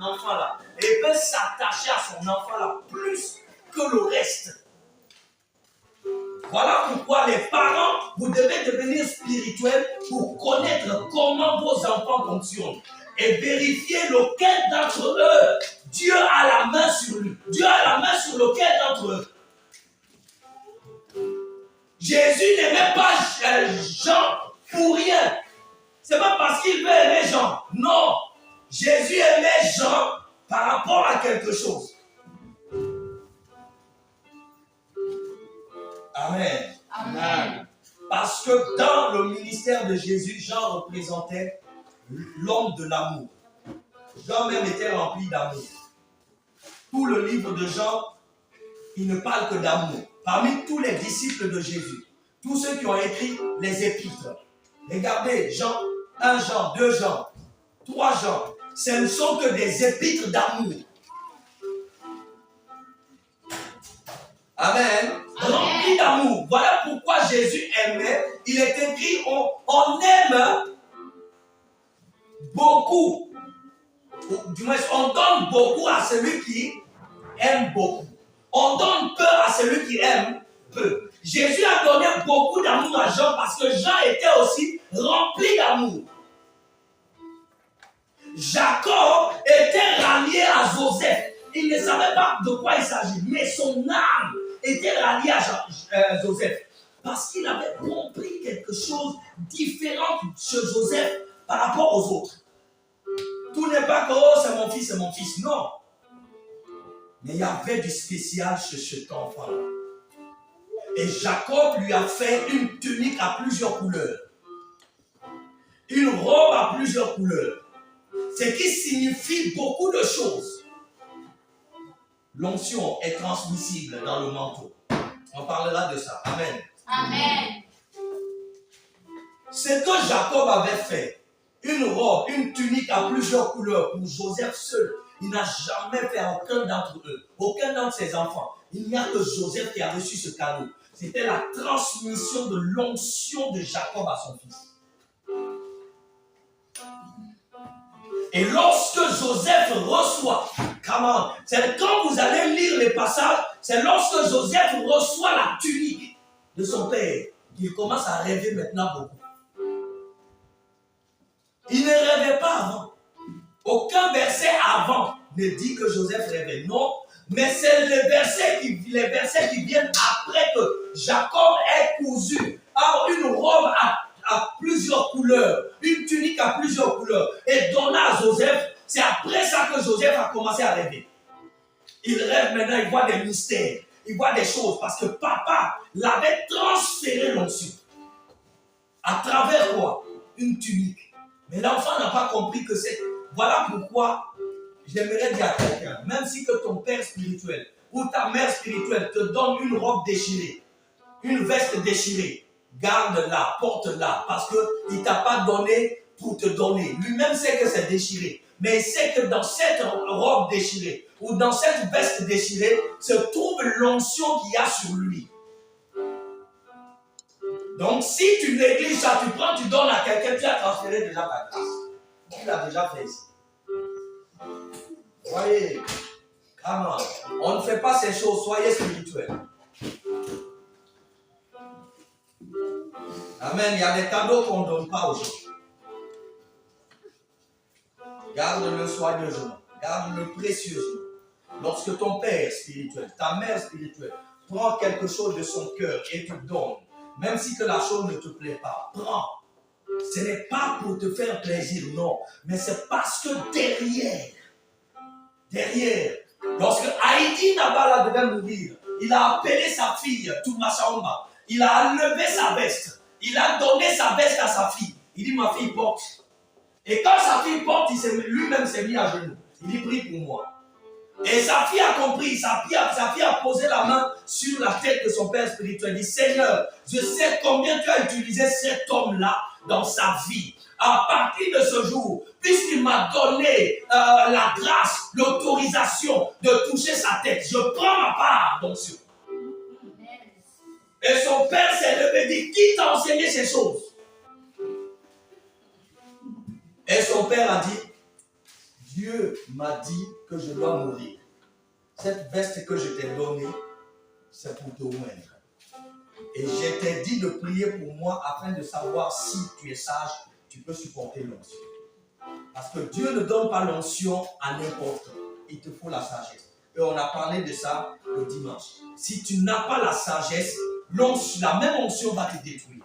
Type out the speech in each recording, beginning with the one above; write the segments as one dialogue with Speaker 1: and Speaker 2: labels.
Speaker 1: enfant-là et peut s'attacher à son enfant-là plus que le reste. Voilà pourquoi les parents, vous devez devenir spirituels pour connaître comment vos enfants fonctionnent et vérifier lequel d'entre eux Dieu a la main sur lui. Dieu a la main sur lequel d'entre eux. Jésus n'aimait pas Jean pour rien. C'est pas parce qu'il veut aimer Jean. Non. Jésus aimait Jean par rapport à quelque chose. Amen.
Speaker 2: Amen.
Speaker 1: Parce que dans le ministère de Jésus, Jean représentait l'homme de l'amour. Jean même était rempli d'amour. Tout le livre de Jean, il ne parle que d'amour. Parmi tous les disciples de Jésus, tous ceux qui ont écrit les épîtres, regardez, Jean, 1 Jean, 2 Jean, 3 Jean, ce ne sont que des épîtres d'amour. Amen. Remplis d'amour. Voilà pourquoi Jésus aimait. Il est écrit, on aime beaucoup. Du moins, on donne beaucoup à celui qui aime beaucoup. On donne peu à celui qui aime peu. Jésus a donné beaucoup d'amour à Jean parce que Jean était aussi rempli d'amour. Jacob était rallié à Joseph. Il ne savait pas de quoi il s'agit, mais son âme était rallié à Joseph parce qu'il avait compris quelque chose de différent chez Joseph par rapport aux autres. Tout n'est pas que oh, c'est mon fils, c'est mon fils. Non. Mais il y avait du spécial chez cet enfant-là. Et Jacob lui a fait une tunique à plusieurs couleurs. Une robe à plusieurs couleurs. Ce qui signifie beaucoup de choses. L'onction est transmissible dans le manteau. On parlera de ça. Amen.
Speaker 2: Amen.
Speaker 1: Ce que Jacob avait fait, une robe, une tunique à plusieurs couleurs pour Joseph seul, il n'a jamais fait à aucun d'entre eux, aucun d'entre ses enfants. Il n'y a que Joseph qui a reçu ce cadeau. C'était la transmission de l'onction de Jacob à son fils. Et lorsque Joseph reçoit, c'est quand vous allez lire les passages, c'est lorsque Joseph reçoit la tunique de son père qu'il commence à rêver maintenant beaucoup. Il ne rêvait pas avant. Aucun verset avant ne dit que Joseph rêvait. Non, mais c'est les versets qui viennent après que Jacob ait cousu une robe à plusieurs couleurs, une tunique à plusieurs couleurs, et donna à Joseph. C'est après ça que Joseph a commencé à rêver. Il rêve maintenant, il voit des mystères, il voit des choses, parce que papa l'avait transféré l'onction. À travers quoi? Une tunique. Mais l'enfant n'a pas compris que c'est... Voilà pourquoi j'aimerais dire à quelqu'un, même si que ton père spirituel ou ta mère spirituelle te donne une robe déchirée, une veste déchirée, garde-la, porte-la, parce qu'il ne t'a pas donné pour te donner. Lui-même sait que c'est déchiré, mais il sait que dans cette robe déchirée ou dans cette veste déchirée se trouve l'onction qu'il y a sur lui. Donc si tu négliges ça, tu prends, tu donnes à quelqu'un, tu as transféré déjà ta grâce. Tu l'as déjà fait ici. Voyez, on ne fait pas ces choses, soyez spirituels. Amen. Il y a des cadeaux qu'on ne donne pas aux gens. Garde-le soigneusement. Garde-le précieusement. Lorsque ton père spirituel, ta mère spirituelle, prend quelque chose de son cœur et te donne, même si que la chose ne te plaît pas, prends. Ce n'est pas pour te faire plaisir, non. Mais c'est parce que derrière, lorsque Haïti Nabala devait mourir, il a appelé sa fille, Toumasaomba. Il a levé sa veste. Il a donné sa veste à sa fille. Il dit, ma fille porte. Et quand sa fille porte, lui-même s'est mis à genoux. Il dit, prie pour moi. Et sa fille a compris. Sa fille a posé la main sur la tête de son père spirituel. Il dit, Seigneur, je sais combien tu as utilisé cet homme-là dans sa vie. À partir de ce jour, puisqu'il m'a donné la grâce, l'autorisation de toucher sa tête, je prends ma part d'onction. Et son père s'est levé et dit, qui t'a enseigné ces choses? Et son père a dit, Dieu m'a dit que je dois mourir. Cette veste que je t'ai donnée, c'est pour te oindre. Et je t'ai dit de prier pour moi afin de savoir si tu es sage, tu peux supporter l'onction. Parce que Dieu ne donne pas l'onction à n'importe qui. Il te faut la sagesse. Et on a parlé de ça le dimanche. Si tu n'as pas la sagesse, la même onction va te détruire.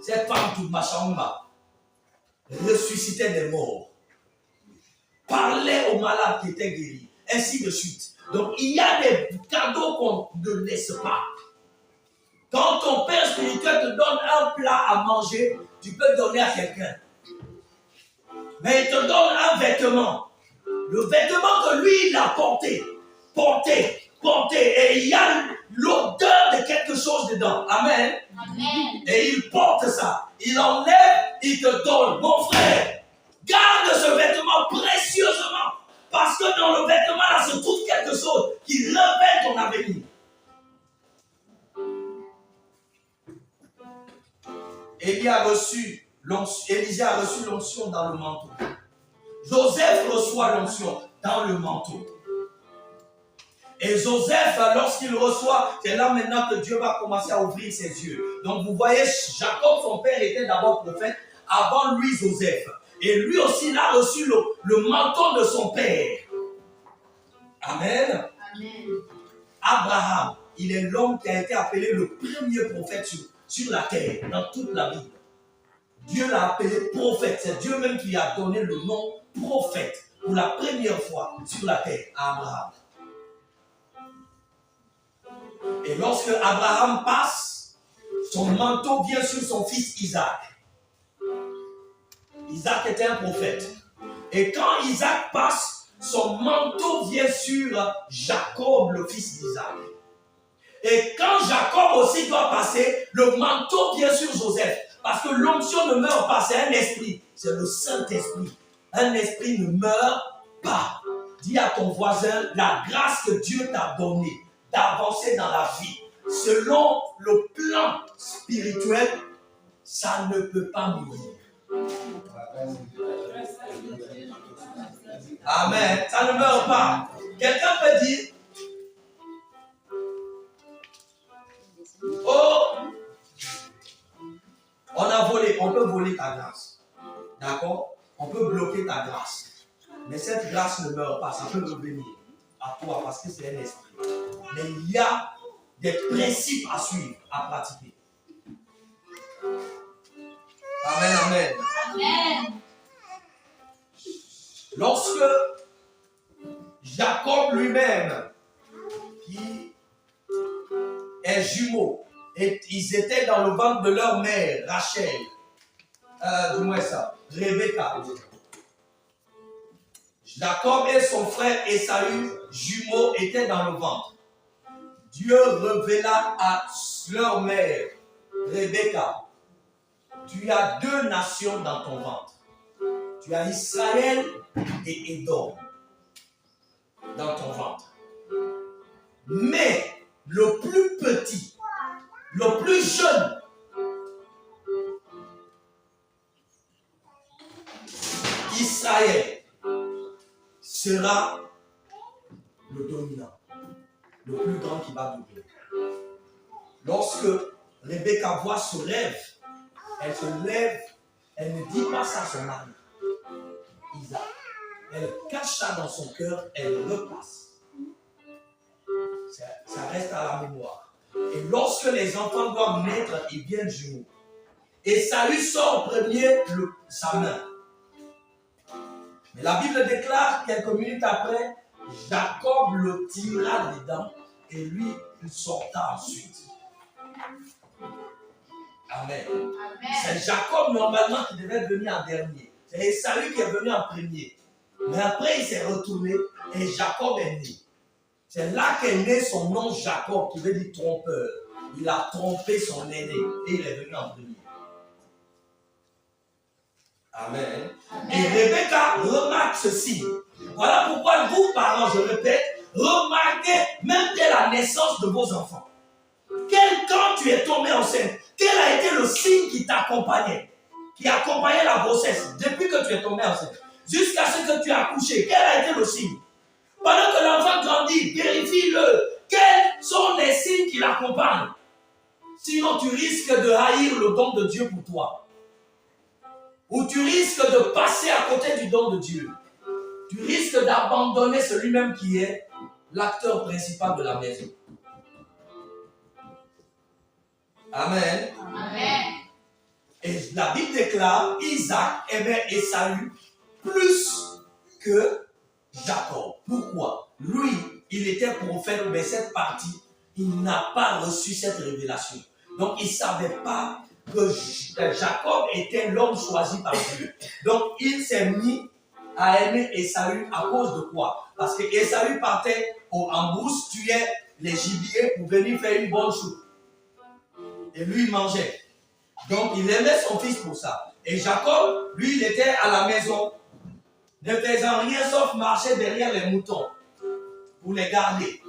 Speaker 1: Cette femme toute Machamba ressuscitait des morts, parlait aux malades qui étaient guéris, ainsi de suite. Donc il y a des cadeaux qu'on ne laisse pas. Quand ton père spirituel te donne un plat à manger, tu peux le donner à quelqu'un. Mais il te donne un vêtement. Le vêtement que lui, il a porté. Et il y a l'odeur de quelque chose dedans. Amen.
Speaker 2: Amen.
Speaker 1: Et il porte ça. Il enlève, il te donne. Mon frère, garde ce vêtement précieusement. Parce que dans le vêtement, là, se trouve quelque chose qui révèle ton avenir. Élisée a reçu l'onction dans le manteau. Joseph reçoit l'onction dans le manteau. Et Joseph, lorsqu'il reçoit, c'est là maintenant que Dieu va commencer à ouvrir ses yeux. Donc vous voyez, Jacob, son père, était d'abord prophète, avant lui Joseph. Et lui aussi, il a reçu le manteau de son père. Amen.
Speaker 2: Amen.
Speaker 1: Abraham, il est l'homme qui a été appelé le premier prophète sur la terre, dans toute la Bible. Dieu l'a appelé prophète. C'est Dieu même qui a donné le nom prophète pour la première fois sur la terre à Abraham. Et lorsque Abraham passe, son manteau vient sur son fils Isaac. Isaac était un prophète. Et quand Isaac passe, son manteau vient sur Jacob, le fils d'Isaac. Et quand Jacob aussi doit passer, le manteau vient sur Joseph. Parce que l'onction ne meurt pas, c'est un esprit. C'est le Saint-Esprit. Un esprit ne meurt pas. Dis à ton voisin, la grâce que Dieu t'a donnée d'avancer dans la vie, selon le plan spirituel, ça ne peut pas mourir. Amen. Ça ne meurt pas. Quelqu'un peut dire, oh, on a volé, on peut voler ta grâce. D'accord? On peut bloquer ta grâce. Mais cette grâce ne meurt pas, ça peut revenir à toi parce que c'est un esprit. Mais il y a des principes à suivre, à pratiquer. Amen, amen.
Speaker 2: Amen.
Speaker 1: Lorsque Jacob lui-même, qui est jumeau, et ils étaient dans le ventre de leur mère, Rachel, dis-moi ça, Rebecca. Jacob et son frère Esaü, jumeaux, étaient dans le ventre. Dieu révéla à leur mère, Rebecca, tu as deux nations dans ton ventre. Tu as Israël et Édom dans ton ventre. Mais le plus petit, le plus jeune, Israël, sera le dominant, le plus grand qui va dominer. Lorsque Rebecca voit ce rêve, elle se lève, elle ne dit pas ça à son mari, Isaac. Elle cache ça dans son cœur, elle repasse. Ça reste à la mémoire. Et lorsque les enfants doivent naître, ils viennent jumeaux. Et Saül sort en premier sa main. Mais la Bible déclare quelques minutes après, Jacob le tira dedans et lui, il sorta ensuite. Amen.
Speaker 2: Amen.
Speaker 1: C'est Jacob normalement qui devait venir en dernier. C'est Esaü qui est venu en premier. Mais après, il s'est retourné et Jacob est né. C'est là qu'est né son nom Jacob, qui veut dire trompeur. Il a trompé son aîné et il est venu en premier. Amen.
Speaker 2: Amen.
Speaker 1: Et Rebecca remarque ceci. Voilà pourquoi vous, parents, je répète, remarquez même dès la naissance de vos enfants. Quand tu es tombé enceinte, quel a été le signe qui t'accompagnait, qui accompagnait la grossesse depuis que tu es tombé enceinte? jusqu'à ce que tu as accouché. Quel a été le signe? Pendant que l'enfant grandit, vérifie-le. Quels sont les signes qui l'accompagnent? Sinon, tu risques de haïr le don de Dieu pour toi. Ou tu risques de passer à côté du don de Dieu. Tu risques d'abandonner celui-même qui est l'acteur principal de la maison. Amen.
Speaker 2: Amen.
Speaker 1: Et la Bible déclare, Isaac aimait Ésaü plus que Jacob. Pourquoi? Lui, il était prophète, mais cette partie, il n'a pas reçu cette révélation. Donc, il ne savait pas que Jacob était l'homme choisi par Dieu. Donc, il s'est mis à aimer Ésaü à cause de quoi? Parce que Ésaü partait en brousse, tuait les gibiers pour venir faire une bonne soupe. Et lui, il mangeait. Donc, il aimait son fils pour ça. Et Jacob, lui, il était à la maison, ne faisant rien sauf marcher derrière les moutons pour les garder.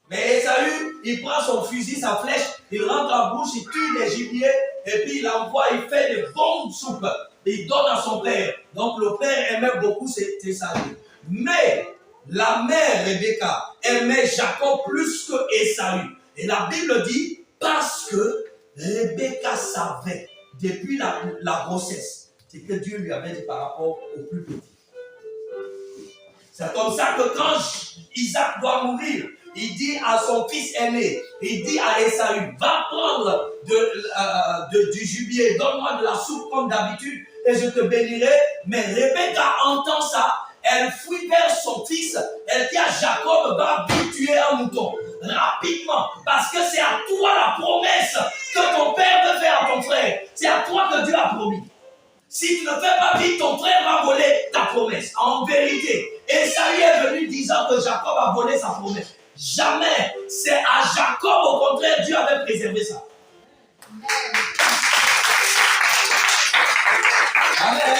Speaker 1: Mais Ésaü, il prend son fusil, sa flèche, il rentre en bouche, il tue les gibiers, et puis il envoie, il fait des bonnes soupes. Il donne à son père. Donc le père aimait beaucoup Ésaü. Mais la mère Rebecca aimait Jacob plus que Ésaü. Et la Bible dit, parce que Rebecca savait, depuis la grossesse, c'est que Dieu lui avait dit par rapport au plus petit. C'est comme ça que quand Isaac doit mourir, il dit à son fils aîné, il dit à Ésaü, va prendre du gibier, donne-moi de la soupe comme d'habitude et je te bénirai. Mais Rebecca entend ça, elle fuit vers son fils, elle dit à Jacob, va vite tuer un mouton, rapidement, parce que c'est à toi la promesse que ton père veut faire à ton frère. C'est à toi que Dieu a promis. Si tu ne fais pas vite, ton frère va voler ta promesse. En vérité, Ésaü est venu disant que Jacob a volé sa promesse. Jamais. C'est à Jacob, au contraire, Dieu avait préservé ça. Amen.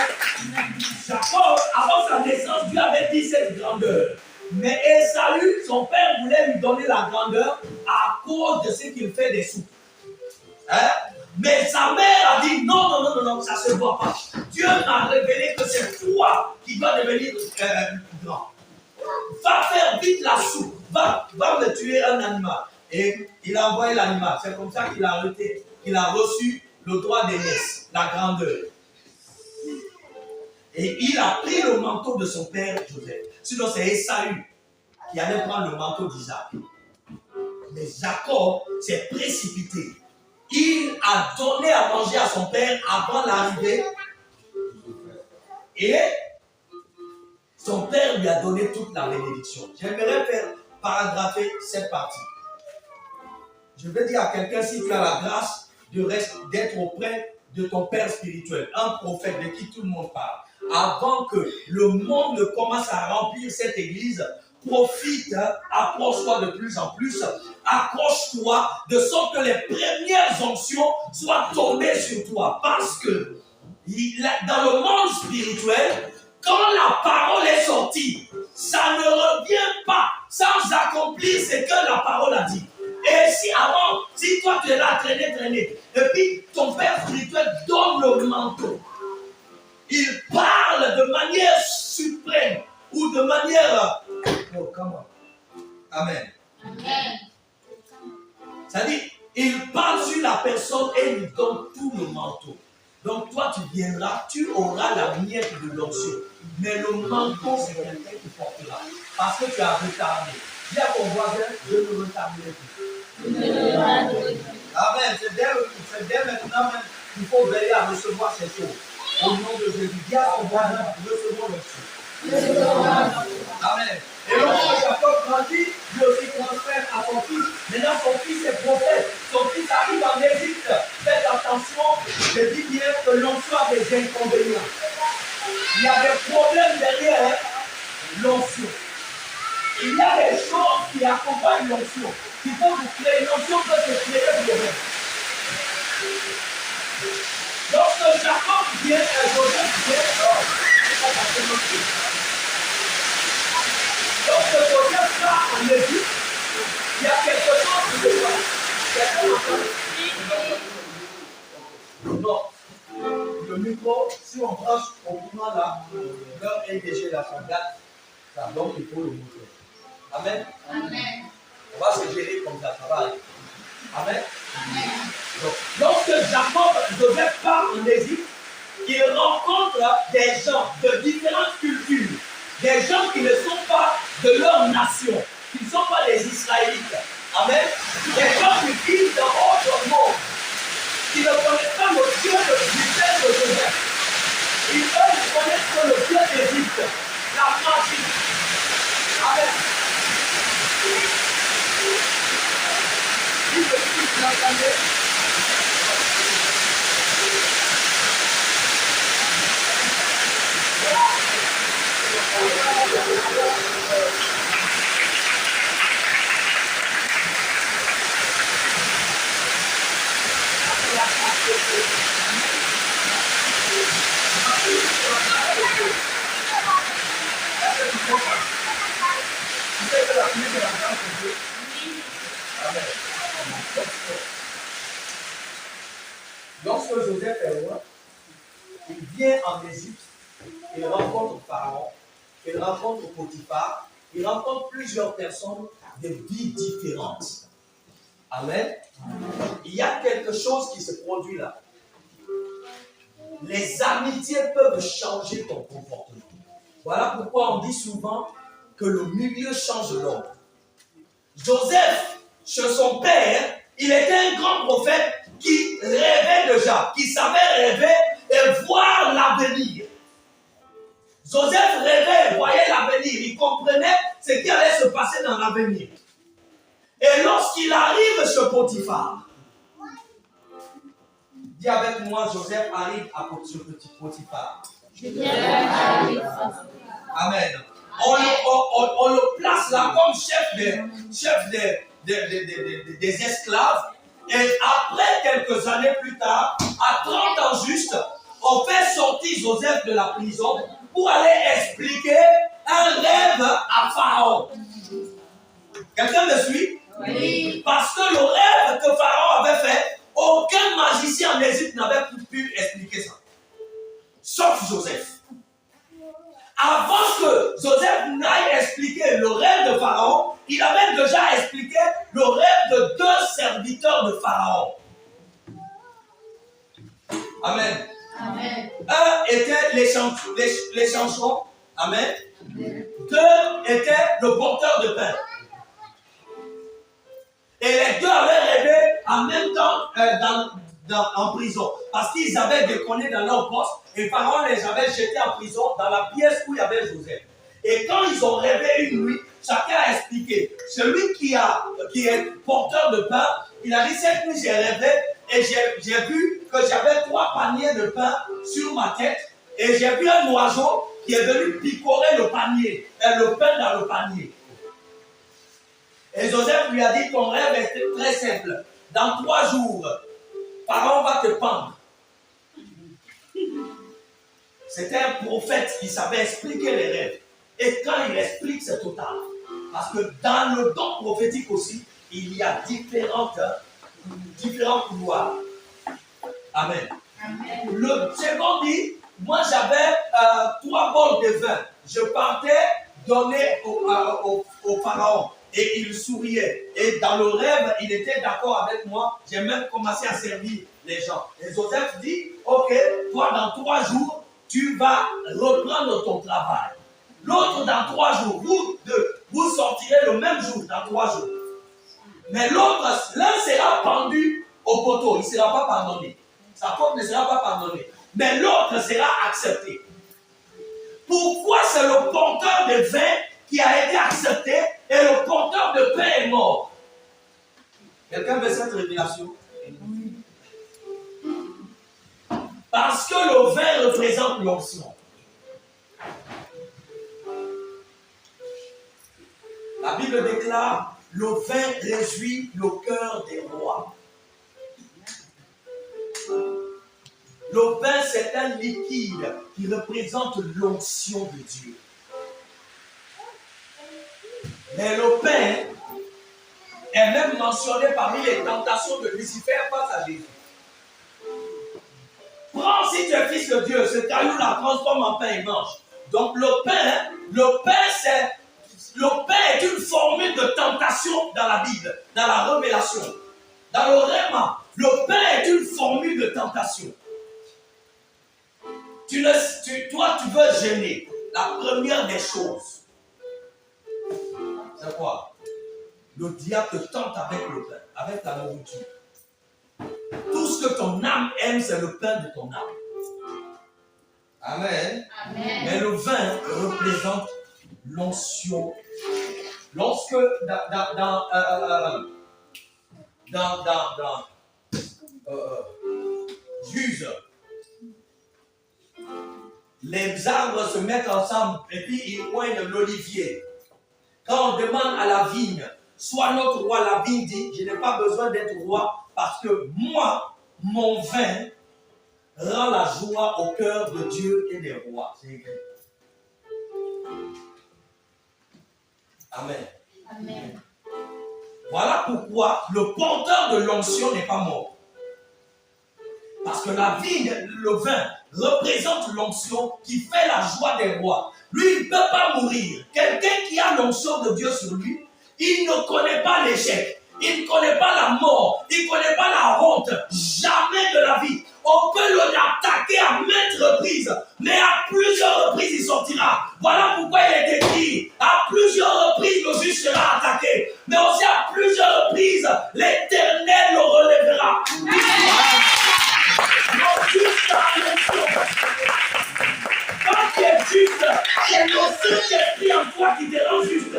Speaker 1: Jacob, avant sa naissance, Dieu avait dit cette grandeur. Mais Ésaü, son père voulait lui donner la grandeur à cause de ce qu'il fait des soupes. Hein? Mais sa mère a dit non, ça ne se voit pas. Dieu m'a révélé que c'est toi qui dois devenir grand. Va faire vite la soupe, va me tuer un animal. Et il a envoyé l'animal. C'est comme ça qu'il a reçu le droit d'aînesse, la grandeur. Et il a pris le manteau de son père Joseph. Sinon, c'est Ésaü qui allait prendre le manteau d'Isaac. Mais Jacob s'est précipité. Il a donné à manger à son père avant l'arrivée. Et son père lui a donné toute la bénédiction. J'aimerais faire paragrapher cette partie. Je veux dire à quelqu'un, si tu as la grâce d'être auprès de ton père spirituel, un prophète de qui tout le monde parle, avant que le monde ne commence à remplir cette église, profite, approche-toi de plus en plus, accroche-toi de sorte que les premières onctions soient tombées sur toi. Parce que dans le monde spirituel, quand la parole est sortie, ça ne revient pas sans accomplir ce que la parole a dit. Et si toi tu es là, traîner, et puis ton père spirituel donne le manteau, il parle de manière suprême ou de manière... Oh, comment? Amen.
Speaker 2: Amen.
Speaker 1: C'est-à-dire, il parle sur la personne et lui donne tout le manteau. Donc toi, tu viendras, tu auras la miette de l'onction. Mais le manteau, c'est quelqu'un qui portera. Parce que tu as retardé. Dis à ton voisin, je ne retarderai plus. Amen. C'est dès maintenant même qu'il faut veiller à recevoir ces choses. Au nom de Jésus. Dis à ton voisin, recevons l'onction. Amen. Et lorsque Jacob grandit, Dieu aussi transfère à son fils. Maintenant, son fils est prophète. Son fils arrive en Égypte. Faites attention, je dis bien que l'onction a des inconvénients. Il y a des problèmes derrière l'onction. Il y a des choses qui accompagnent l'onction. Qui font vous créer l'onction peut se créer un problème. Lorsque Jacob vient, Joseph vient, lorsque Joseph va en Égypte, il y a quelque chose qui se passe. Non. Le micro, si on branche au courant là, l'heure est déjà la ça, donc il faut le montrer. Amen.
Speaker 2: Amen.
Speaker 1: On va se gérer comme ça, ça va aller. Amen.
Speaker 2: Amen.
Speaker 1: Donc, lorsque Jacob devait part en Égypte, il rencontre des gens de différentes cultures, des gens qui ne sont pas de leur nation, qui ne sont pas les Israélites. Amen. Des gens qui vivent dans autre monde, qui ne connaissent pas le Dieu du Père de Joseph. Ils veulent connaître le Dieu d'Égypte, la magie. Amen. Si je suis l'entendez, lorsque Joseph est loin, il vient en Égypte, il rencontre Pharaon, il rencontre Potiphar, il rencontre plusieurs personnes de vies différentes. Amen. Il y a quelque chose qui se produit là. Les amitiés peuvent changer ton comportement. Voilà pourquoi on dit souvent que le milieu change l'homme. Joseph, chez son père, il était un grand prophète qui rêvait déjà, qui savait rêver et voir l'avenir. Joseph rêvait, voyait l'avenir, il comprenait ce qui allait se passer dans l'avenir. Et lorsqu'il arrive chez Potiphar, dis avec moi, Joseph arrive à ce petit Potiphar. Amen. On le place là comme chef des esclaves. Et après, quelques années plus tard, à 30 ans juste, on fait sortir Joseph de la prison pour aller expliquer un rêve à Pharaon. Quelqu'un me suit?
Speaker 2: Oui.
Speaker 1: Parce que le rêve que Pharaon avait fait, aucun magicien en Égypte n'avait pu expliquer ça. Sauf Joseph. Avant que Joseph n'aille expliquer le rêve de Pharaon, il avait déjà expliqué le rêve de 2 serviteurs de Pharaon. Amen.
Speaker 2: Amen.
Speaker 1: Un était les chansons. Amen. 2 étaient le porteur de pain. Et les 2 avaient rêvé en même temps en prison. Parce qu'ils avaient déconné dans leur poste. Et Pharaon les avait jetés en prison dans la pièce où il y avait Joseph. Et quand ils ont rêvé une nuit, chacun a expliqué. Celui qui est porteur de pain, il a dit cette nuit j'ai rêvé et j'ai vu que j'avais 3 paniers de pain sur ma tête. Et j'ai vu un oiseau qui est venu picorer le panier, le pain dans le panier. Et Joseph lui a dit, ton rêve est très simple. Dans 3 jours, Pharaon va te pendre. C'était un prophète qui savait expliquer les rêves. Et quand il explique, c'est total. Parce que dans le don prophétique aussi, il y a différents couloirs. Amen.
Speaker 2: Amen.
Speaker 1: Le second dit, moi j'avais 3 bols de vin. Je partais donner au Pharaon. Et il souriait. Et dans le rêve, il était d'accord avec moi. J'ai même commencé à servir les gens. Et Joseph dit, ok, toi dans 3 jours, tu vas reprendre ton travail. L'autre dans 3 jours. Vous sortirez le même jour dans 3 jours. Mais l'autre, l'un sera pendu au poteau. Il ne sera pas pardonné. Sa faute ne sera pas pardonnée. Mais l'autre sera accepté. Pourquoi c'est le porteur de vin qui a été accepté et le porteur de pain est mort? Quelqu'un veut cette révélation? Parce que le vin représente l'onction. La Bible déclare, le vin réjouit le cœur des rois. Le vin, c'est un liquide qui représente l'onction de Dieu. Mais le pain est même mentionné parmi les tentations de Lucifer face à Jésus. Prends si tu es fils de Dieu, ce caillou la transforme en pain et mange. Donc le pain est une formule de tentation dans la Bible, dans la révélation. Dans le Réma, le pain est une formule de tentation. Toi, tu veux gêner. La première des choses, c'est quoi? Le diable te tente avec le pain, avec la nourriture. Tout ce que ton âme aime, c'est le pain de ton âme. Amen.
Speaker 2: Amen.
Speaker 1: Mais le vin représente l'onction. Lorsque dans Juge, les arbres se mettent ensemble et puis ils poignent l'olivier. Quand on demande à la vigne, soit notre roi, la vigne dit, je n'ai pas besoin d'être roi parce que moi, mon vin rend la joie au cœur de Dieu et des rois. C'est écrit. Amen.
Speaker 2: Amen.
Speaker 1: Voilà pourquoi le porteur de l'onction n'est pas mort. Parce que la vigne, le vin, représente l'onction qui fait la joie des rois. Lui, il ne peut pas mourir. Quelqu'un qui a l'onction de Dieu sur lui, il ne connaît pas l'échec. Il ne connaît pas la mort. Il ne connaît pas la honte. Jamais de la vie. On peut l'attaquer à maintes reprises, mais à plusieurs reprises, il sortira. Voilà pourquoi il est écrit, à plusieurs reprises, le juste sera attaqué. Mais aussi à plusieurs reprises, l'Éternel le relèvera. Quand tu es juste, c'est le Saint-Esprit en toi qui te rend juste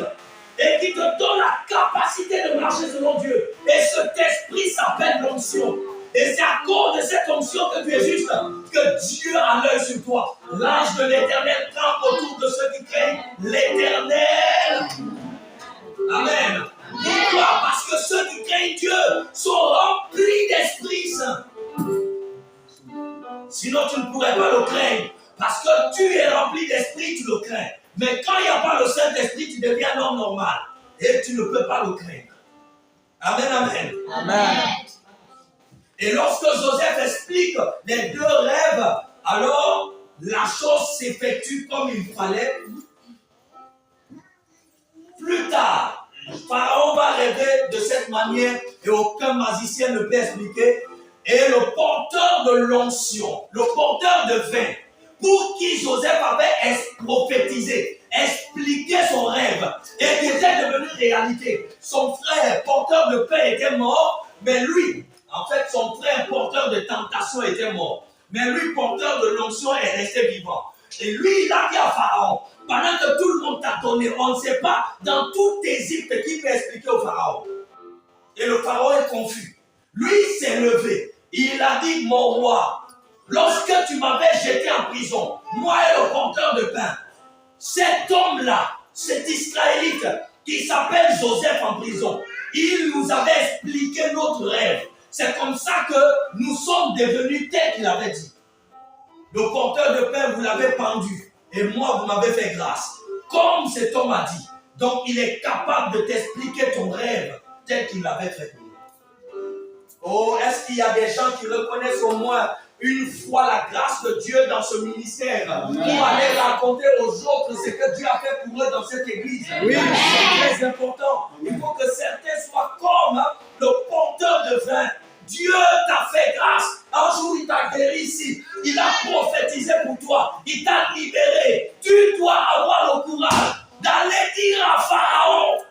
Speaker 1: et qui te donne la capacité de marcher selon Dieu. Et cet esprit s'appelle l'onction. Et c'est à cause de cette onction que tu es juste que Dieu a l'œil sur toi. L'ange de l'Éternel campe autour de ceux qui craignent l'Éternel. Amen. Pourquoi? Parce que ceux qui craignent Dieu sont remplis d'Esprit Saint. Sinon, tu ne pourrais pas le craindre. Parce que tu es rempli d'esprit, tu le crains. Mais quand il n'y a pas le Saint-Esprit, tu deviens un homme normal. Et tu ne peux pas le craindre. Amen, amen.
Speaker 2: Amen.
Speaker 1: Et lorsque Joseph explique les deux rêves, alors la chose s'effectue comme il fallait. Plus tard, Pharaon va rêver de cette manière et aucun magicien ne peut expliquer. Et le porteur de l'onction, le porteur de vin, pour qui Joseph avait prophétisé, expliqué son rêve et qui était devenu réalité. Son frère, porteur de pain, était mort, mais lui, en fait, son frère, porteur de tentation, était mort. Mais lui, porteur de l'onction, est resté vivant. Et lui, il a dit à Pharaon, pendant que tout le monde t'a donné, on ne sait pas, dans tout Égypte, qui peut expliquer au Pharaon. Et le Pharaon est confus. Lui s'est levé. Il a dit, mon roi, lorsque tu m'avais jeté en prison, moi et le porteur de pain, cet homme-là, cet Israélite qui s'appelle Joseph en prison, il nous avait expliqué notre rêve. C'est comme ça que nous sommes devenus tel qu'il avait dit. Le porteur de pain, vous l'avez pendu. Et moi, vous m'avez fait grâce. Comme cet homme a dit. Donc, il est capable de t'expliquer ton rêve tel qu'il l'avait fait pour nous. Oh, est-ce qu'il y a des gens qui reconnaissent au moins une fois la grâce de Dieu dans ce ministère pour aller raconter aux autres ce que Dieu a fait pour eux dans cette église? Oui, c'est très important. Il faut que certains soient comme le porteur de vin. Dieu t'a fait grâce. Un jour, il t'a guéri ici. Il a prophétisé pour toi. Il t'a libéré. Tu dois avoir le courage d'aller dire à Pharaon,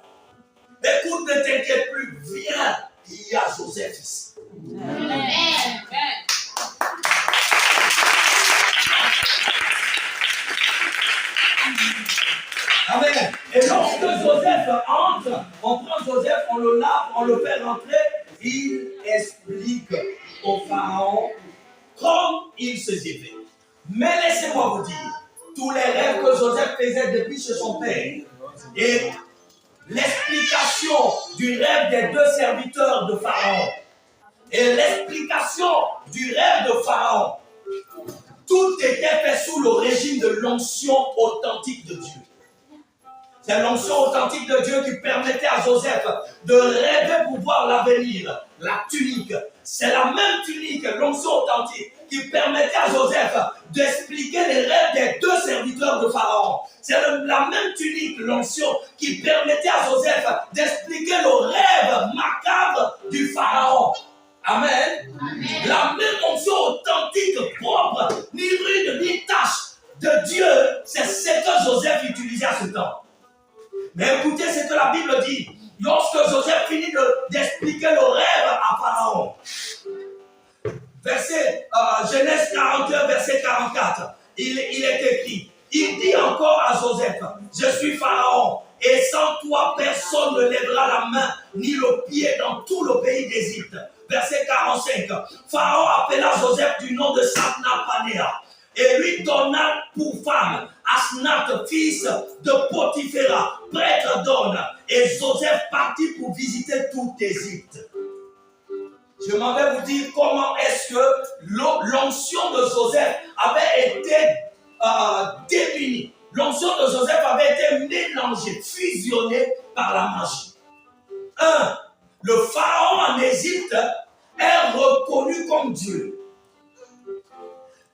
Speaker 1: écoute, ne t'inquiète plus, viens. Il y a Joseph ici.
Speaker 2: Amen.
Speaker 1: Amen. Et lorsque Joseph entre, on prend Joseph, on le lave, on le fait rentrer, il explique au Pharaon comme il se fait. Mais laissez-moi vous dire, tous les rêves que Joseph faisait depuis chez son père et l'explication du rêve des deux serviteurs de Pharaon et l'explication du rêve de Pharaon, tout était fait sous le régime de l'onction authentique de Dieu. C'est l'onction authentique de Dieu qui permettait à Joseph de rêver pour voir l'avenir. La tunique, c'est la même tunique, l'onction authentique, qui permettait à Joseph d'expliquer les rêves des deux serviteurs de Pharaon. C'est la même tunique, l'onction, qui permettait à Joseph d'expliquer le rêve macabre du Pharaon. Amen.
Speaker 2: Amen.
Speaker 1: La même onction authentique, propre, ni rude, ni tache de Dieu, c'est ce que Joseph utilisait à ce temps. Mais écoutez ce que la Bible dit. Lorsque Joseph finit d'expliquer le rêve à Pharaon, Genèse 41, verset 44, il est écrit, il dit encore à Joseph, je suis Pharaon, et sans toi personne ne lèvera la main ni le pied dans tout le pays d'Égypte. Verset 45, Pharaon appela Joseph du nom de Sathnapanea et lui donna pour femme Asnath, fils de Potiphéra, prêtre d'On. Et Joseph partit pour visiter toute l'Égypte. Je m'en vais vous dire comment est-ce que l'onction de Joseph avait été démunie. L'onction de Joseph avait été mélangée, fusionnée par la magie. 1. Le pharaon en Égypte est reconnu comme Dieu.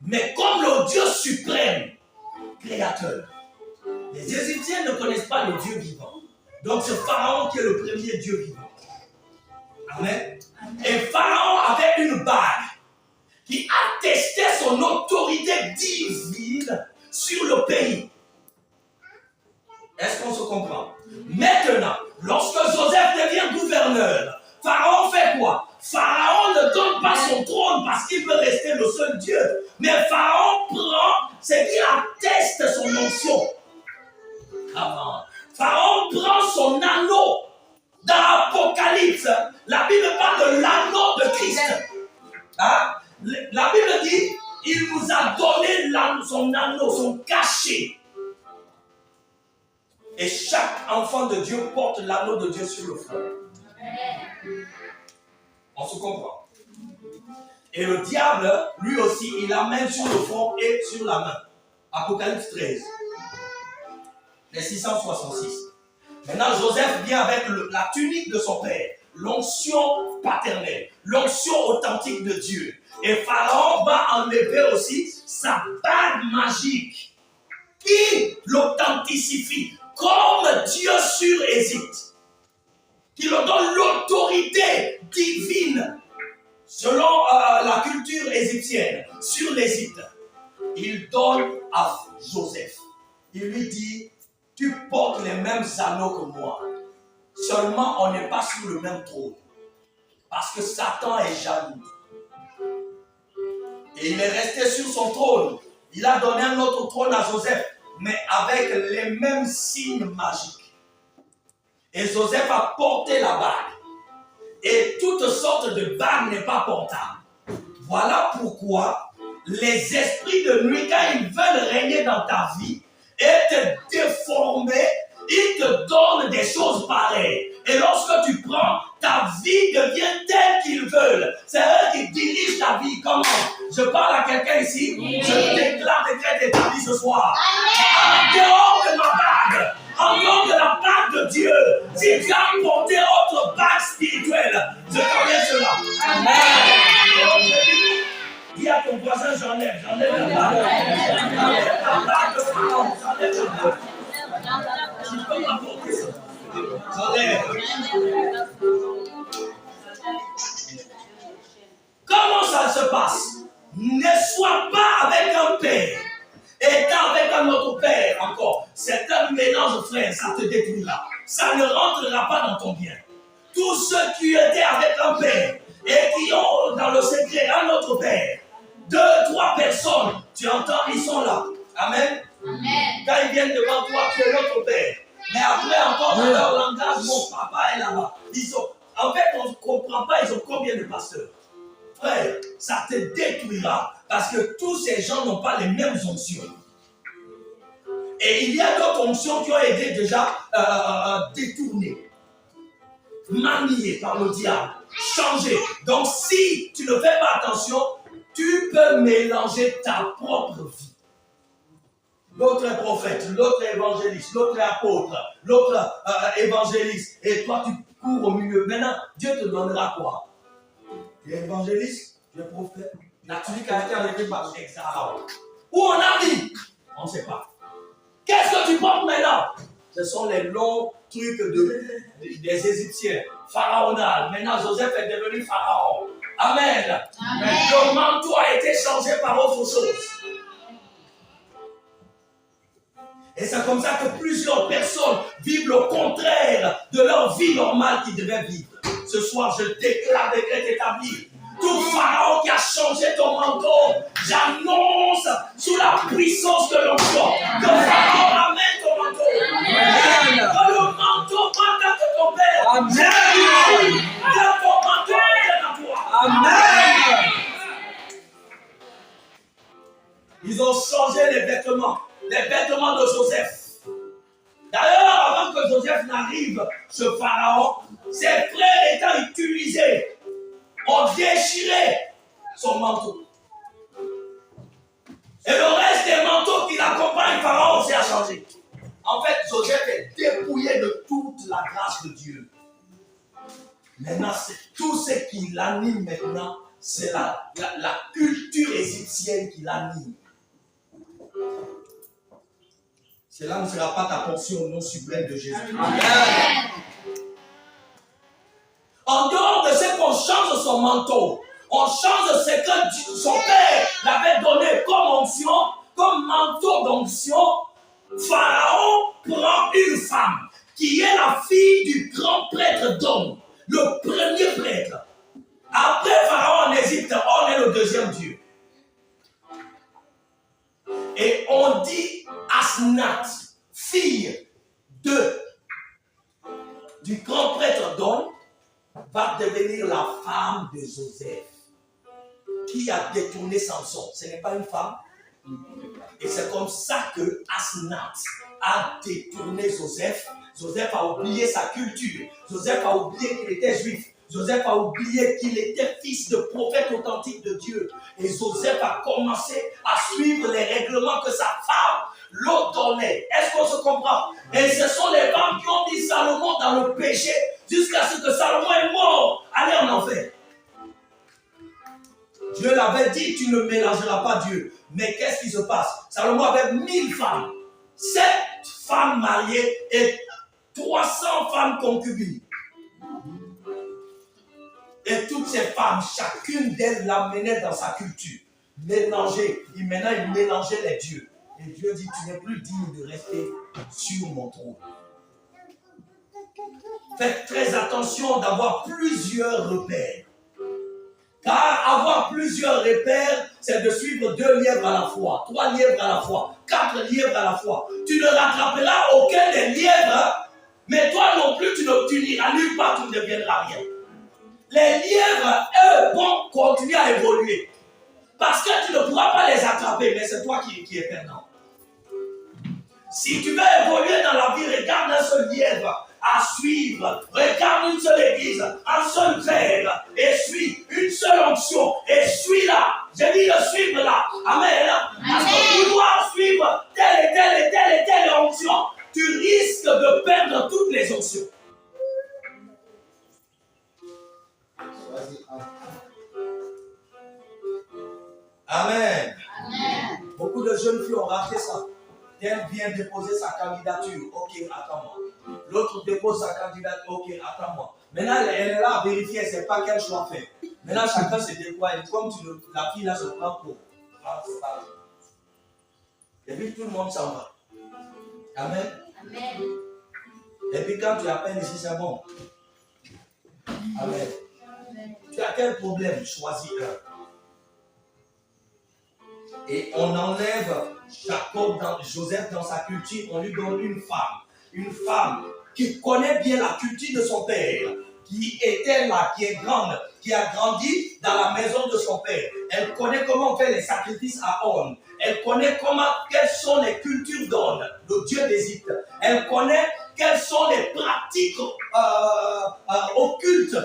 Speaker 1: Mais comme le Dieu suprême, créateur. Les Égyptiens ne connaissent pas le Dieu vivant. Donc c'est Pharaon qui est le premier Dieu vivant. Amen. Et Pharaon avait une bague qui attestait son autorité divine sur le pays. Est-ce qu'on se comprend? Maintenant, lorsque Joseph devient gouverneur, Pharaon fait quoi? Pharaon ne donne pas son trône parce qu'il veut rester le seul Dieu. Mais Pharaon prend ce qui atteste son onction. Pharaon prend son anneau. Dans l'Apocalypse, la Bible parle de l'anneau de Christ. Hein? La Bible dit, il nous a donné son anneau, son cachet. Et chaque enfant de Dieu porte l'anneau de Dieu sur le front. On se comprend. Et le diable, lui aussi, il amène sur le front et sur la main. Apocalypse 13. Les 666. Maintenant, Joseph vient avec la tunique de son père, l'onction paternelle, l'onction authentique de Dieu. Et Pharaon va enlever aussi sa bague magique qui l'authenticifie comme Dieu sur Égypte, qui lui donne l'autorité divine selon la culture égyptienne sur l'Égypte. Il donne à Joseph. Il lui dit, tu portes les mêmes anneaux que moi. Seulement, on n'est pas sur le même trône. Parce que Satan est jaloux. Et il est resté sur son trône. Il a donné un autre trône à Joseph, mais avec les mêmes signes magiques. Et Joseph a porté la bague. Et toutes sortes de bagues n'est pas portable. Voilà pourquoi les esprits de nuit, quand ils veulent régner dans ta vie et te déformer, ils te donnent des choses pareilles. Et lorsque tu prends, ta vie devient telle qu'ils veulent. C'est eux qui dirigent ta vie. Comment? Je parle à quelqu'un ici. Oui. Je déclare des traits établis ce soir. En dehors de ma bague, en dehors de la bague de Dieu, si tu as porté autre bague spirituelle, je connais cela. Amen. Dis à ton voisin, j'enlève la bague. J'enlève la bague de Pharaon. J'enlève la bague. Tu peux pas porter ça. J'enlève. Comment ça se passe? Ne sois pas avec un père, étant avec un autre père encore. C'est un mélange, frère, ça te détruira. Ça ne rentrera pas dans ton bien. Tous ceux qui étaient avec un père et qui ont dans le secret un autre père, 2, 3 personnes, tu entends, ils sont là. Amen.
Speaker 2: Amen.
Speaker 1: Quand ils viennent devant toi, tu es notre père. Mais après encore, dans leur langage, mon papa est là-bas. En fait, on ne comprend pas, ils ont combien de pasteurs. Frère, ça te détruira parce que tous ces gens n'ont pas les mêmes onctions. Et il y a d'autres onctions qui ont été déjà détournées, maniées par le diable, changées. Donc si tu ne fais pas attention, tu peux mélanger ta propre vie. l'autre est prophète, l'autre est évangéliste, l'autre est apôtre, l'autre évangéliste. Et toi, tu cours au milieu. Maintenant, Dieu te donnera quoi? Tu es évangéliste, tu es prophète. La tunique a été enlevée par Exarch. Où on a mis? On ne sait pas. Qu'est-ce que tu portes maintenant? Ce sont les longs trucs des Égyptiens, pharaonal. Maintenant, Joseph est devenu pharaon. Amen.
Speaker 2: Amen.
Speaker 1: Le manteau a été changé par autre chose. Et c'est comme ça que plusieurs personnes vivent le contraire de leur vie normale qu'ils devaient vivre. Ce soir, je déclare décret établi. Tout pharaon qui a changé ton manteau, j'annonce sous la puissance de l'onction que pharaon amène ton manteau.
Speaker 3: Amen.
Speaker 1: Que le manteau mandat de ton père.
Speaker 3: Amen.
Speaker 1: Que ton manteau vienne à toi.
Speaker 3: Amen.
Speaker 1: Ils ont changé les vêtements de Joseph. D'ailleurs, avant que Joseph n'arrive, ce pharaon, ses frères étant utilisés, ont déchiré son manteau. Et le reste des manteaux qui l'accompagnent, pharaon aussi a changé. En fait, Joseph est dépouillé de toute la grâce de Dieu. Maintenant, tout ce qui l'anime maintenant, c'est la culture égyptienne qui l'anime. Cela ne sera pas ta portion au nom suprême de Jésus.
Speaker 2: Amen.
Speaker 1: En dehors de ce qu'on change son manteau, on change ce que son père l'avait donné comme onction, comme manteau d'onction. Pharaon prend une femme qui est la fille du grand prêtre d'On, le premier prêtre. Après Pharaon en Égypte, On est le deuxième Dieu. Et on dit Asnath, fille du grand prêtre d'On, va devenir la femme de Joseph, qui a détourné Samson. Ce n'est pas une femme. Et c'est comme ça que Asnath a détourné Joseph. Joseph a oublié sa culture. Joseph a oublié qu'il était juif. Joseph a oublié qu'il était fils de prophète authentique de Dieu. Et Joseph a commencé à suivre les règlements que sa femme l'ordonnait. Est-ce qu'on se comprend? Et ce sont les femmes qui ont mis Salomon dans le péché jusqu'à ce que Salomon est mort, allez en enfer. Dieu l'avait dit, tu ne mélangeras pas Dieu. Mais qu'est-ce qui se passe? Salomon avait 1000 femmes, 7 femmes mariées et 300 femmes concubines. Et toutes ces femmes, chacune d'elles l'amenait dans sa culture. Mélanger. Et maintenant, il mélangeait les dieux. Et Dieu dit, tu n'es plus digne de rester sur mon trône. Faites très attention d'avoir plusieurs repères. Car avoir plusieurs repères, c'est de suivre 2 lièvres à la fois, 3 lièvres à la fois, 4 lièvres à la fois. Tu ne rattraperas aucun des lièvres, mais toi non plus, tu n'iras nulle part, tu ne deviendras rien. Les lièvres, eux, vont continuer à évoluer. Parce que tu ne pourras pas les attraper, mais c'est toi qui es perdant. Si tu veux évoluer dans la vie, regarde un seul lièvre à suivre. Regarde une seule église, un seul frère, et suis une seule onction, et suis-la. J'ai dit de suivre là. Amen. Parce que vouloir suivre telle et telle onction, tu risques de perdre toutes les onctions. Amen.
Speaker 2: Amen.
Speaker 1: Beaucoup de jeunes filles ont raté ça. Elle vient déposer sa candidature. Ok, attends-moi. L'autre dépose sa candidature. Ok, attends-moi. Maintenant, elle est là à vérifier, elle ne sait pas quel choix faire. Maintenant, chacun se déploie. Et comme la fille là se prend pour. Et puis tout le monde s'en va. Amen.
Speaker 2: Amen.
Speaker 1: Et puis quand tu appelles ici, c'est bon. Amen. Tu as quel problème? Choisis un. Et on enlève Joseph dans sa culture, on lui donne une femme qui connaît bien la culture de son père, qui était là, qui est grande, qui a grandi dans la maison de son père. Elle connaît comment on fait les sacrifices à On. Elle connaît quelles sont les cultures d'On, le dieu d'Égypte. Elle connaît quelles sont les pratiques occultes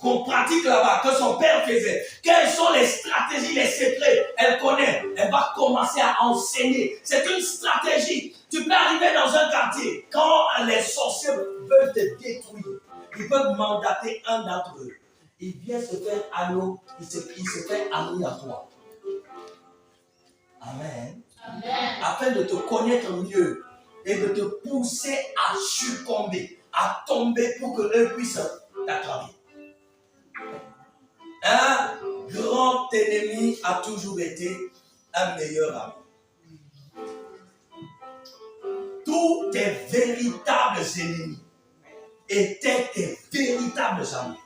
Speaker 1: qu'on pratique là-bas, que son père faisait. Quelles sont les stratégies, les secrets? Elle connaît. Elle va commencer à enseigner. C'est une stratégie. Tu peux arriver dans un quartier. Quand les sorciers veulent te détruire, ils peuvent mandater un d'entre eux. Il vient se faire ami, il se fait ami à toi. Amen.
Speaker 2: Amen.
Speaker 1: Afin de te connaître mieux et de te pousser à succomber, à tomber pour que eux puissent t'attraper. Un grand ennemi a toujours été un meilleur ami. Tous tes véritables ennemis étaient tes véritables amis.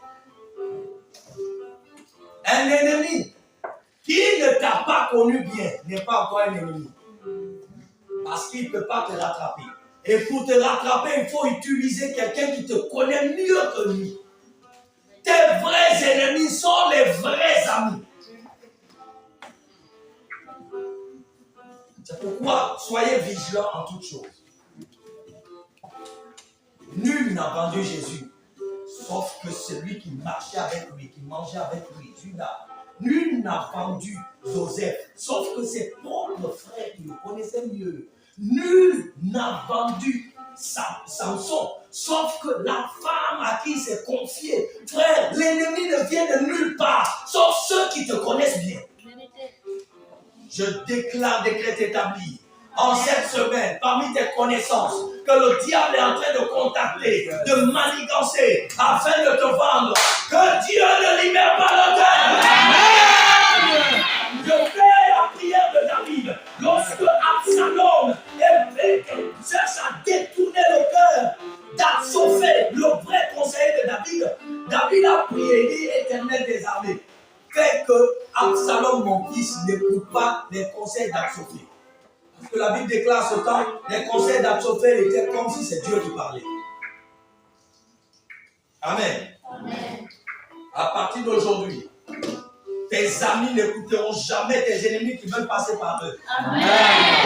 Speaker 1: Un ennemi qui ne t'a pas connu bien n'est pas encore un ennemi. Parce qu'il ne peut pas te rattraper. Et pour te rattraper, il faut utiliser quelqu'un qui te connaît mieux que lui. Tes vrais ennemis sont les vrais amis. C'est pourquoi soyez vigilants en toutes choses. Nul n'a vendu Jésus, sauf que celui qui marchait avec lui, qui mangeait avec lui, Judas. Nul n'a vendu Joseph, sauf que ses propres frères qui le connaissaient mieux. Nul n'a vendu Samson, sauf que la femme à qui il s'est confié. Frère, l'ennemi ne vient de nulle part, sauf ceux qui te connaissent bien. Je déclare, décrète établi en cette semaine, parmi tes connaissances, que le diable est en train de contacter, de manigancer, afin de te vendre. Que Dieu ne libère pas le cœur. Je fais la prière de David. Lorsque Absalom cherche à détourner le cœur d'Aksophel, le vrai conseiller de David, David a prié, dit Éternel des armées, fait que Absalom, mon fils, n'écoute pas les conseils d'Aksophel. Parce que la Bible déclare ce temps, les conseils d'Aksophel étaient comme si c'est Dieu qui parlait. Amen.
Speaker 2: Amen.
Speaker 1: À partir d'aujourd'hui, tes amis n'écouteront jamais tes ennemis qui veulent passer par eux.
Speaker 2: Amen.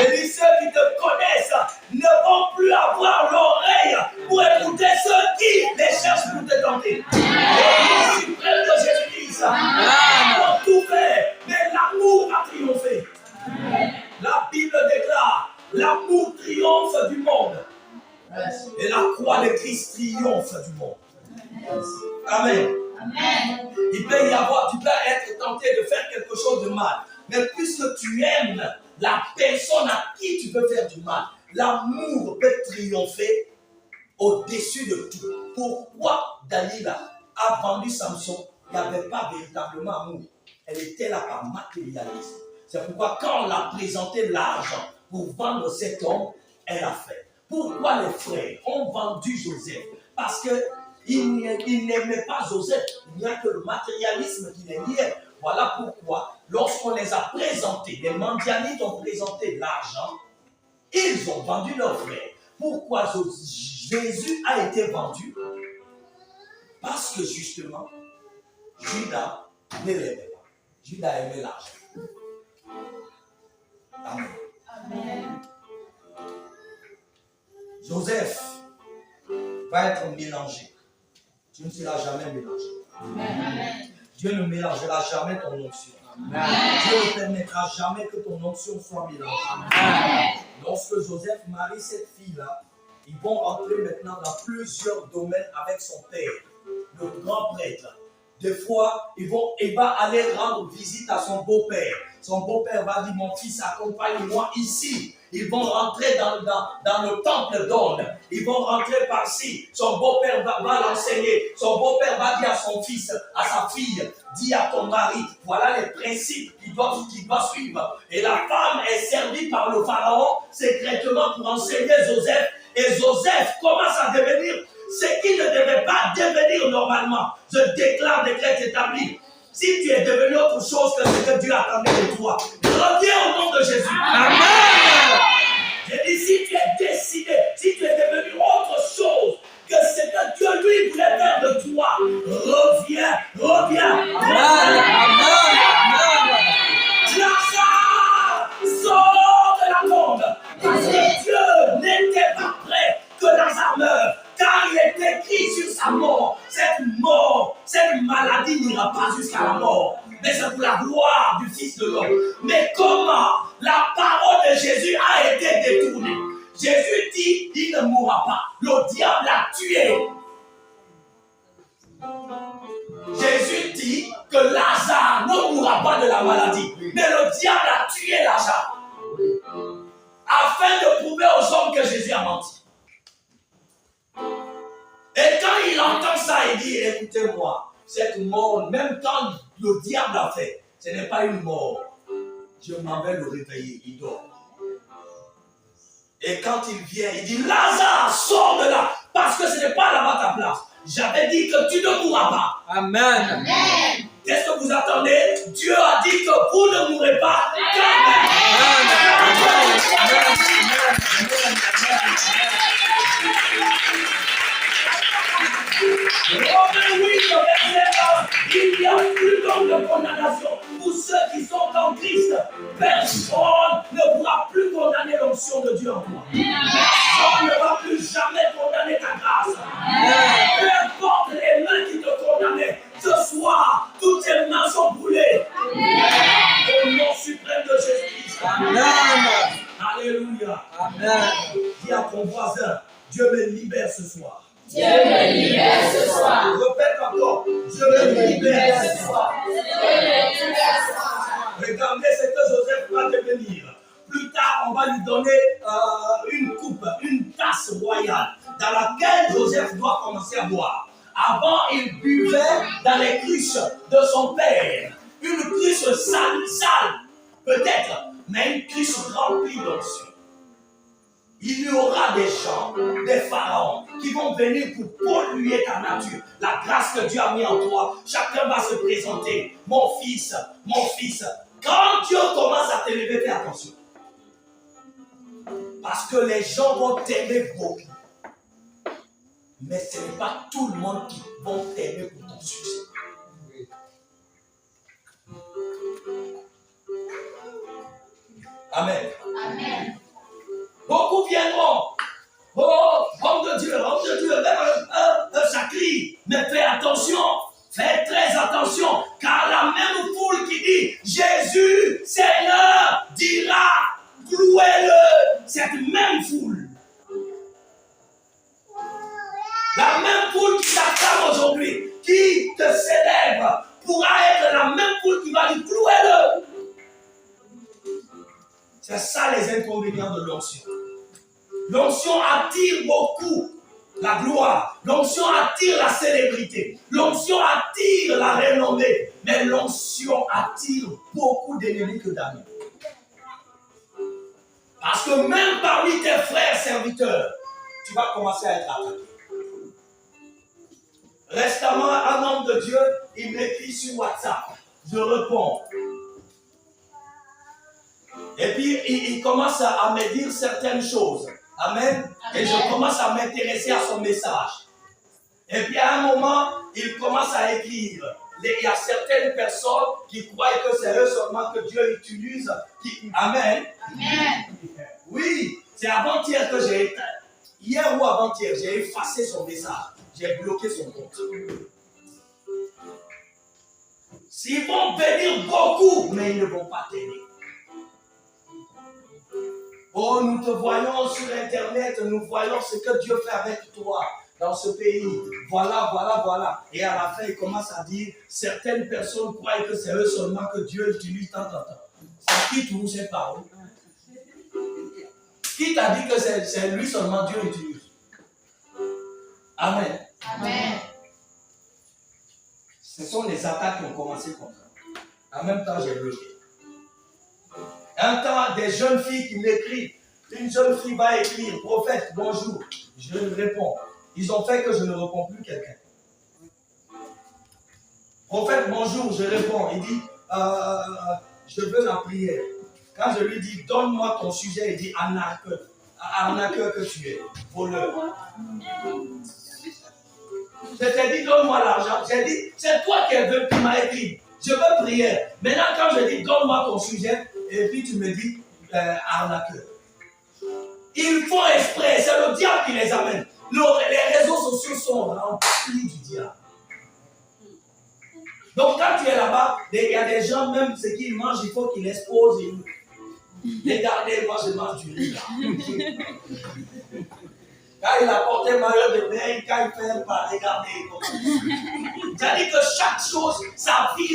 Speaker 1: Et dis, ceux qui te connaissent ne vont plus avoir l'oreille pour écouter ceux qui les cherchent pour te tenter. Le suprême de Jésus-Christ, ils ont tout fait, mais l'amour a triomphé. La Bible déclare, l'amour triomphe du monde. Et la croix de Christ triomphe du monde. Amen.
Speaker 2: Amen.
Speaker 1: Il peut y avoir, tu peux être tenté de faire quelque chose de mal. Mais puisque tu aimes la personne à qui tu veux faire du mal, l'amour peut triompher au-dessus de tout. Pourquoi Dalila a vendu Samson? Il n'y avait pas véritablement amour. Elle était là par matérialisme. C'est pourquoi quand on l'a présenté l'argent pour vendre cet homme, elle a fait. Pourquoi les frères ont vendu Joseph? Parce qu'ils n'aimaient pas Joseph. Il n'y a que le matérialisme qui les liait. Voilà pourquoi, lorsqu'on les a présentés, les mondialistes ont présenté l'argent, ils ont vendu leur frère. Pourquoi Jésus a été vendu? Parce que justement, Judas ne l'aimait pas. Judas aimait l'argent. Amen.
Speaker 2: Amen.
Speaker 1: Joseph va être mélangé. Tu ne seras jamais mélangé.
Speaker 2: Amen.
Speaker 1: Dieu ne mélangera jamais ton onction.
Speaker 3: Amen.
Speaker 1: Dieu ne permettra jamais que ton onction soit mélangée.
Speaker 2: Amen.
Speaker 1: Lorsque Joseph marie cette fille-là, ils vont rentrer maintenant dans plusieurs domaines avec son père, le grand prêtre. Des fois, il va aller rendre visite à son beau-père. Son beau-père va dire, mon fils, accompagne-moi ici. Ils vont rentrer dans le temple d'On. Ils vont rentrer par-ci. Son beau-père va l'enseigner. Son beau-père va dire à son fils, à sa fille, dis à ton mari, voilà les principes qu'il doit suivre. Et la femme est servie par le pharaon secrètement pour enseigner Joseph. Et Joseph commence à devenir ce qu'il ne devait pas devenir normalement. Je déclare, décrète établi. Si tu es devenu autre chose que ce que Dieu attendait de toi, reviens au nom de Jésus.
Speaker 3: Amen.
Speaker 1: J'ai dit, si tu es décidé, si tu es devenu autre chose que ce que Dieu lui voulait faire de toi, reviens. Lazare, sors de la tombe. Parce que Dieu n'était pas prêt que Lazare meure. Car il est écrit sur sa mort, cette maladie mourra pas. Le diable l'a tué. Jésus dit que Lazare ne mourra pas de la maladie. Mais le diable a tué Lazare. Afin de prouver aux hommes que Jésus a menti. Et quand il entend ça, il dit, écoutez-moi, cette mort, même quand le diable l'a fait, ce n'est pas une mort. Je m'en vais le réveiller, il dort. Et quand il vient, il dit, Lazare, sors de là, parce que ce n'est pas là-bas ta place. J'avais dit que tu ne mourras pas.
Speaker 3: Amen.
Speaker 2: Amen.
Speaker 1: Qu'est-ce que vous attendez? Dieu a dit que vous ne mourrez pas. Romains 8, verset 1, il n'y a plus donc de condamnation pour ceux qui sont en Christ. Personne ne pourra plus condamner l'onction de Dieu en toi. Personne ne va plus jamais condamner ta grâce. Peu importe les mains qui te condamnaient, ce soir, toutes tes mains sont brûlées. Au nom suprême de Jésus-Christ.
Speaker 3: Amen.
Speaker 1: Alléluia.
Speaker 3: Amen.
Speaker 1: Dis à ton voisin, Dieu me libère ce soir.
Speaker 2: Dieu me libère ce soir.
Speaker 1: Répète encore, Dieu me libère ce soir.
Speaker 2: Dieu me libère ce soir.
Speaker 1: Regardez ce que Joseph va devenir. Plus tard, on va lui donner une coupe, une tasse royale dans laquelle Joseph doit commencer à boire. Avant, il buvait dans les cruches de son père. Une cruche sale, peut-être, mais une cruche remplie d'onction. Il y aura des gens, des pharaons, qui vont venir pour polluer ta nature. La grâce que Dieu a mis en toi, chacun va se présenter. Mon fils, quand Dieu commence à t'élever, fais attention. Parce que les gens vont t'aimer beaucoup. Mais ce n'est pas tout le monde qui va t'aimer pour ton succès. Amen.
Speaker 2: Amen.
Speaker 1: Beaucoup viendront. Oh, homme de Dieu, ça crie. Mais fais attention, fais très attention, car la même foule qui dit Jésus, Seigneur, dira, clouez-le. Cette même foule. La même foule qui t'acclame aujourd'hui, qui te célèbre, pourra être la même foule qui va dire clouez-le. C'est ça les inconvénients de l'onction. L'onction attire beaucoup la gloire. L'onction attire la célébrité. L'onction attire la renommée. Mais l'onction attire beaucoup d'ennemis que d'amis. Parce que même parmi tes frères serviteurs, tu vas commencer à être attaqué. Récemment, un homme de Dieu, il m'écrit sur WhatsApp. Je réponds. Et puis, il commence à me dire certaines choses. Amen. Et je commence à m'intéresser à son message. Et puis, à un moment, il commence à écrire. Il y a certaines personnes qui croient que c'est eux seulement que Dieu utilise. Amen.
Speaker 2: Amen.
Speaker 1: Oui, c'est avant-hier que j'ai... Hier ou avant-hier, j'ai effacé son message. J'ai bloqué son compte. S'ils vont venir beaucoup, mais ils ne vont pas t'aider. Oh, nous te voyons sur Internet, nous voyons ce que Dieu fait avec toi dans ce pays. Voilà. Et à la fin, il commence à dire, certaines personnes croient que c'est eux seulement que Dieu utilise tant. Ça qui trouve ces paroles? Qui t'a dit que c'est lui seulement Dieu utilise? Amen.
Speaker 2: Amen.
Speaker 1: Ce sont les attaques qui ont commencé comme ça. En même temps, j'ai bloqué. Un temps, des jeunes filles qui m'écrivent. Une jeune fille va écrire, prophète, bonjour. Je réponds. Ils ont fait que je ne réponds plus quelqu'un. Prophète, bonjour, je réponds. Il dit, je veux la prière. Quand je lui dis, donne-moi ton sujet, il dit, arnaqueur que tu es, voleur. Je t'ai dit, donne-moi l'argent. J'ai dit, c'est toi qui m'as écrit. Je veux prière. Maintenant, quand je dis, donne-moi ton sujet, et puis tu me dis, arnaqueur. Ils font exprès, c'est le diable qui les amène. Les réseaux sociaux sont remplis du diable. Donc quand tu es là-bas, il y a des gens, même ce qu'ils mangent, il faut qu'ils exposent. Regardez, moi je mange du riz là. Quand il a porté maillot de bain, quand il fait pas regarder. C'est-à-dire que chaque chose, sa vie,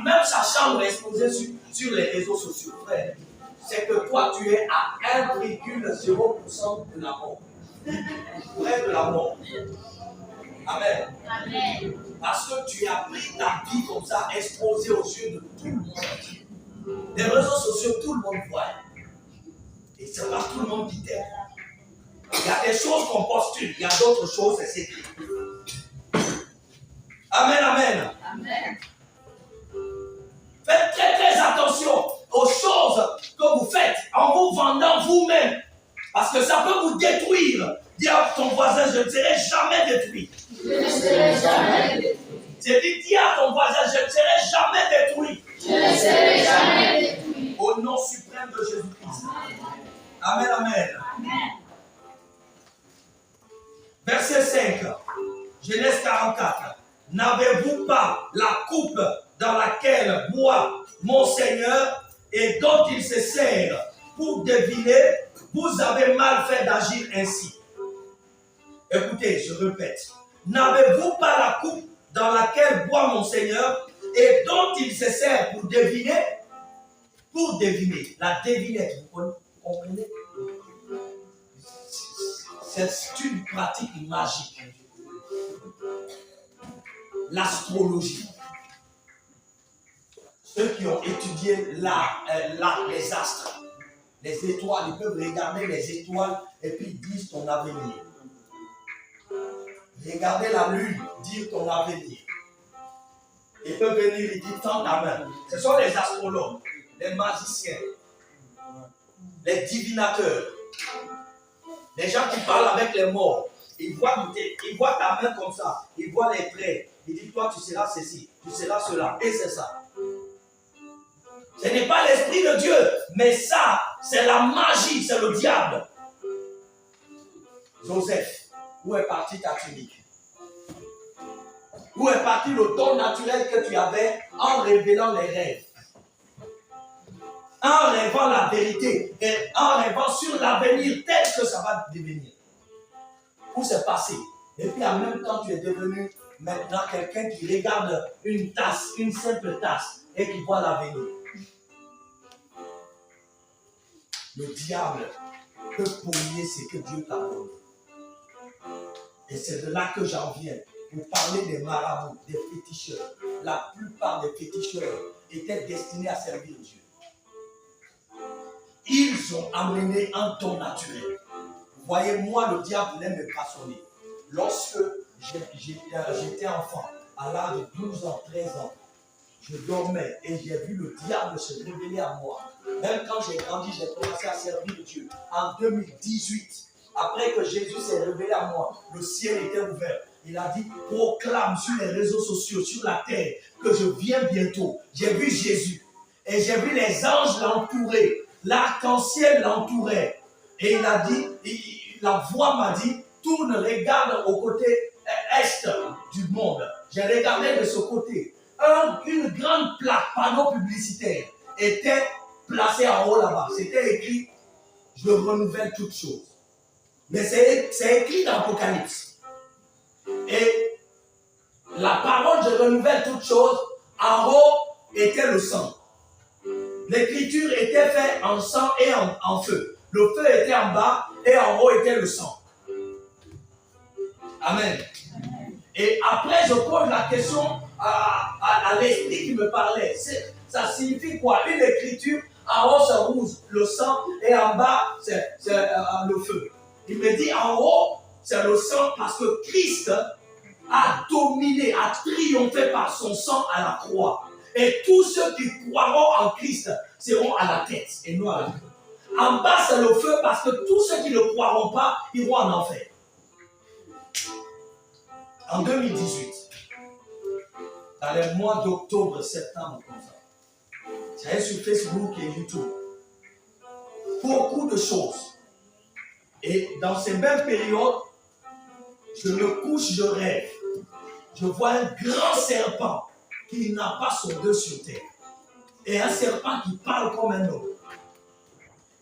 Speaker 1: même sa chambre est exposée sur les réseaux sociaux, frère. C'est que toi, tu es à 1,0% de la mort. Près de la mort. Amen.
Speaker 2: Amen.
Speaker 1: Parce que tu as pris ta vie comme ça, exposée aux yeux de tout le monde. Les réseaux sociaux, tout le monde voit. Et c'est pas tout le monde qui t'aime. Il y a des choses qu'on postule, il y a d'autres choses, c'est écrit. Amen, amen.
Speaker 2: Amen.
Speaker 1: Faites très très attention aux choses que vous faites en vous vendant vous-même. Parce que ça peut vous détruire. Dis à ton voisin, je ne serai jamais détruit.
Speaker 2: Je ne serai jamais détruit.
Speaker 1: J'ai dit, dis à ton voisin, je ne serai jamais détruit.
Speaker 2: Je ne serai jamais détruit.
Speaker 1: Au nom suprême de Jésus-Christ. Amen, amen.
Speaker 2: Amen.
Speaker 1: Verset 5. Genèse 44. N'avez-vous pas la coupe dans laquelle boit mon Seigneur et dont il se sert pour deviner? Vous avez mal fait d'agir ainsi. Écoutez, je répète. N'avez-vous pas la coupe dans laquelle boit mon Seigneur et dont il se sert pour deviner? Pour deviner. La devinette, vous comprenez? C'est une pratique magique. L'astrologie. Ceux qui ont étudié les astres, les étoiles, ils peuvent regarder les étoiles et puis dire ton avenir. Regarder la lune, dire ton avenir. Ils peuvent venir et dire tends ta main. Ce sont les astrologues, les magiciens, les divinateurs, les gens qui parlent avec les morts. Ils voient ta main comme ça, ils voient les traits. Ils disent toi tu seras ceci, tu seras cela, et c'est ça. Ce n'est pas l'Esprit de Dieu, mais ça, c'est la magie, c'est le diable. Joseph, où est partie ta tunique? Où est parti le don naturel que tu avais en révélant les rêves? En rêvant la vérité et en rêvant sur l'avenir tel que ça va devenir. Où c'est passé? Et puis en même temps, tu es devenu maintenant quelqu'un qui regarde une tasse, une simple tasse, et qui voit l'avenir. Le diable peut polluer ce que Dieu t'a donné. Et c'est de là que j'en viens. Pour parler des marabouts, des féticheurs. La plupart des féticheurs étaient destinés à servir Dieu. Ils ont amené un don naturel. Vous voyez, moi, le diable voulait me façonner. Lorsque j'étais enfant, à l'âge de 12 ans, 13 ans, je dormais et j'ai vu le diable se révéler à moi. Même quand j'ai grandi, j'ai commencé à servir Dieu. En 2018, après que Jésus s'est révélé à moi, le ciel était ouvert. Il a dit, proclame sur les réseaux sociaux, sur la terre, que je viens bientôt. J'ai vu Jésus et j'ai vu les anges l'entourer. L'arc-en-ciel l'entourait. Et il a dit, la voix m'a dit, tourne, regarde au côté est du monde. J'ai regardé de ce côté. Une grande plaque, panneau publicitaire, était placée en haut là-bas. C'était écrit, je renouvelle toutes choses. Mais c'est écrit dans l'Apocalypse. Et la parole, je renouvelle toutes choses, en haut était le sang. L'écriture était faite en sang et en feu. Le feu était en bas et en haut était le sang. Amen. Et après, je pose la question à l'esprit qui me parlait. Ça signifie quoi? Une écriture, en haut c'est rouge, le sang, et en bas c'est le feu. Il me dit en haut c'est le sang parce que Christ a dominé, a triomphé par son sang à la croix. Et tous ceux qui croiront en Christ seront à la tête et non à la queue. En bas c'est le feu parce que tous ceux qui ne croiront pas iront en enfer. En 2018, dans les mois d'octobre, septembre, comme ça, j'allais sur Facebook et YouTube. Beaucoup de choses. Et dans ces mêmes périodes, je me couche, je rêve. Je vois un grand serpent qui n'a pas son deux sur terre. Et un serpent qui parle comme un homme.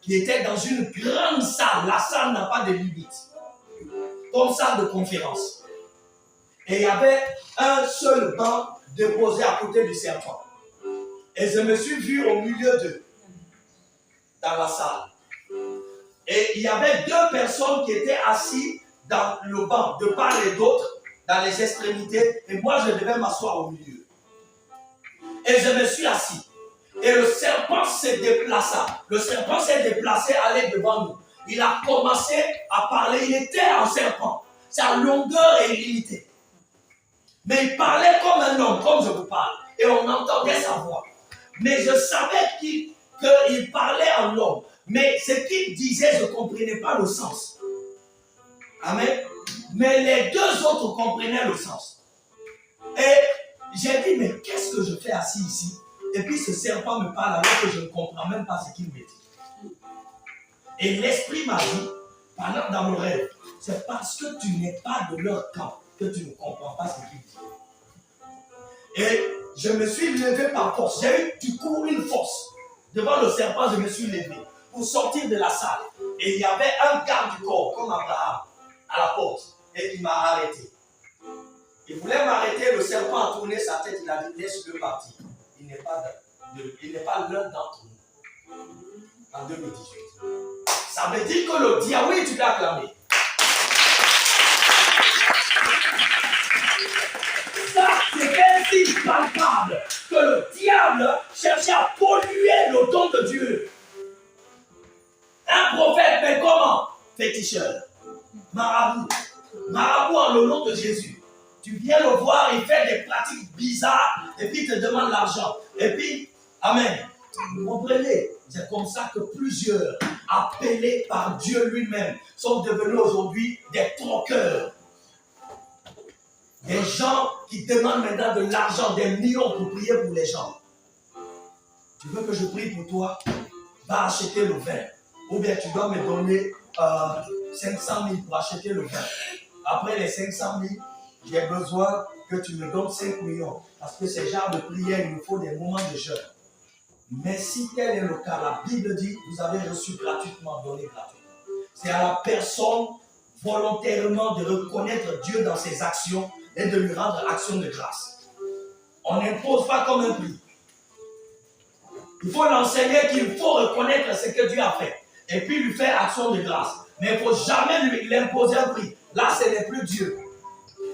Speaker 1: Qui était dans une grande salle. La salle n'a pas de limite. comme salle de conférence. Et il y avait un seul banc déposé à côté du serpent. Et je me suis vu au milieu d'eux, dans la salle. Et il y avait deux personnes qui étaient assises dans le banc, de part et d'autre, dans les extrémités. Et moi, je devais m'asseoir au milieu. Et je me suis assis. Et le serpent s'est déplacé. Le serpent s'est déplacé, allé devant nous. Il a commencé à parler. Il était un serpent. Sa longueur est illimitée. Mais il parlait comme un homme, comme je vous parle. Et on entendait sa voix. Mais je savais qu'il parlait en homme. Mais ce qu'il disait, je ne comprenais pas le sens. Amen. Mais les deux autres comprenaient le sens. Et j'ai dit, mais qu'est-ce que je fais assis ici? Et puis ce serpent me parle alors que je ne comprends même pas ce qu'il me dit. Et l'esprit m'a dit, pendant dans mon rêve, c'est parce que tu n'es pas de leur camp que tu ne comprends pas ce qu'il dit. Et je me suis levé par force. J'ai eu du coup une force. Devant le serpent, je me suis levé pour sortir de la salle. Et il y avait un garde du corps, comme Abraham, à la porte. Et il m'a arrêté. Il voulait m'arrêter, le serpent a tourné sa tête, il a dit, laisse-le partir. Il n'est pas l'un d'entre nous. En 2018. Ça veut dire que le diable, oui, tu l'as acclamé. Ça, c'est un signe palpable que le diable cherchait à polluer le don de Dieu. Un prophète, mais comment? Féticheur. Marabout. Marabout en le nom de Jésus. Tu viens le voir, il fait des pratiques bizarres et puis il te demande l'argent. Et puis, amen. Vous comprenez? C'est comme ça que plusieurs, appelés par Dieu lui-même, sont devenus aujourd'hui des troqueurs. Des gens qui demandent maintenant de l'argent, des millions pour prier pour les gens. Tu veux que je prie pour toi? Va acheter le vin. Ou bien tu dois me donner 500 000 pour acheter le vin. Après les 500 000, j'ai besoin que tu me donnes 5 millions. Parce que ces genres de prières, il nous faut des moments de jeûne. Mais si tel est le cas, la Bible dit, vous avez reçu gratuitement, donné gratuitement. C'est à la personne volontairement de reconnaître Dieu dans ses actions et de lui rendre action de grâce. On n'impose pas comme un prix. Il faut l'enseigner qu'il faut reconnaître ce que Dieu a fait et puis lui faire action de grâce. Mais il ne faut jamais lui imposer un prix. Là, ce n'est plus Dieu.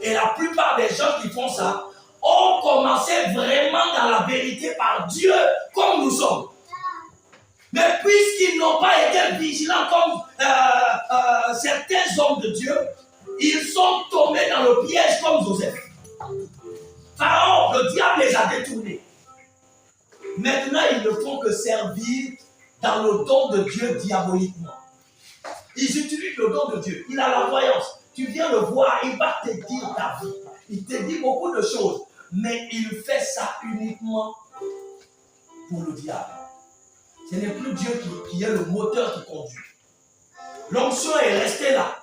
Speaker 1: Et la plupart des gens qui font ça ont commencé vraiment dans la vérité par Dieu comme nous sommes. Mais puisqu'ils n'ont pas été vigilants comme certains hommes de Dieu, ils sont tombés dans le piège comme Joseph. Pharaon, le diable les a détournés. Maintenant, ils ne font que servir dans le don de Dieu diaboliquement. Ils utilisent le don de Dieu. Il a la voyance. Tu viens le voir, il va te dire ta vie. Il te dit beaucoup de choses. Mais il fait ça uniquement pour le diable. Ce n'est plus Dieu qui est le moteur qui conduit. L'onction est restée là.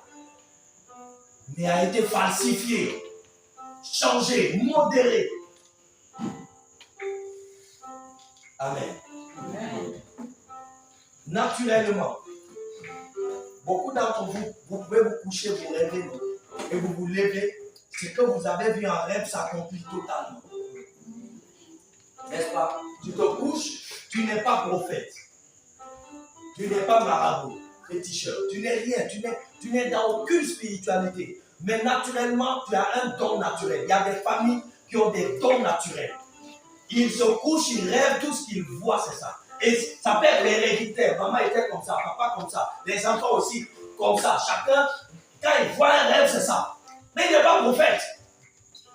Speaker 1: Mais a été falsifiée, changée, modérée. Amen. Amen. Naturellement, beaucoup d'entre vous, vous pouvez vous coucher, vous rêver, et vous vous levez. Ce que vous avez vu en rêve s'accomplit totalement. N'est-ce pas? Tu te couches, tu n'es pas prophète. Tu n'es pas marabout, féticheur. Tu n'es rien, tu n'es dans aucune spiritualité. Mais naturellement, tu as un don naturel. Il y a des familles qui ont des dons naturels. Ils se couchent, ils rêvent, tout ce qu'ils voient, c'est ça. Et ça peut être héréditaire. Maman était comme ça, papa comme ça. Les enfants aussi comme ça. Chacun, quand il voit un rêve, c'est ça. Mais il n'est pas prophète.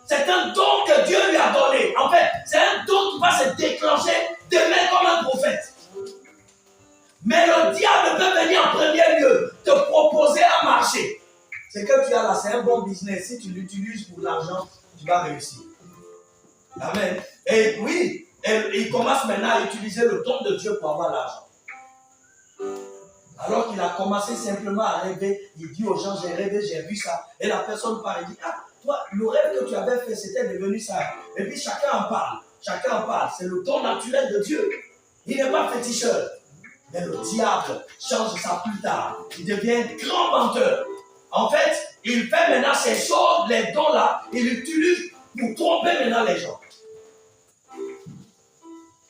Speaker 1: C'est un don que Dieu lui a donné. En fait, c'est un don qui va se déclencher demain comme un prophète. Mais le diable peut venir en premier lieu te proposer un marché. Ce que tu as là, c'est un bon business. Si tu l'utilises pour l'argent, tu vas réussir. Amen. Et oui, il commence maintenant à utiliser le don de Dieu pour avoir l'argent. Alors qu'il a commencé simplement à rêver, il dit aux gens, j'ai rêvé, j'ai vu ça. Et la personne parle, il dit, ah, toi, le rêve que tu avais fait, c'était devenu ça. Et puis chacun en parle. Chacun en parle. C'est le don naturel de Dieu. Il n'est pas féticheur. Mais le diable change ça plus tard. Il devient grand menteur. En fait, Il fait maintenant ces choses, les dons là, il utilise pour tromper maintenant les gens.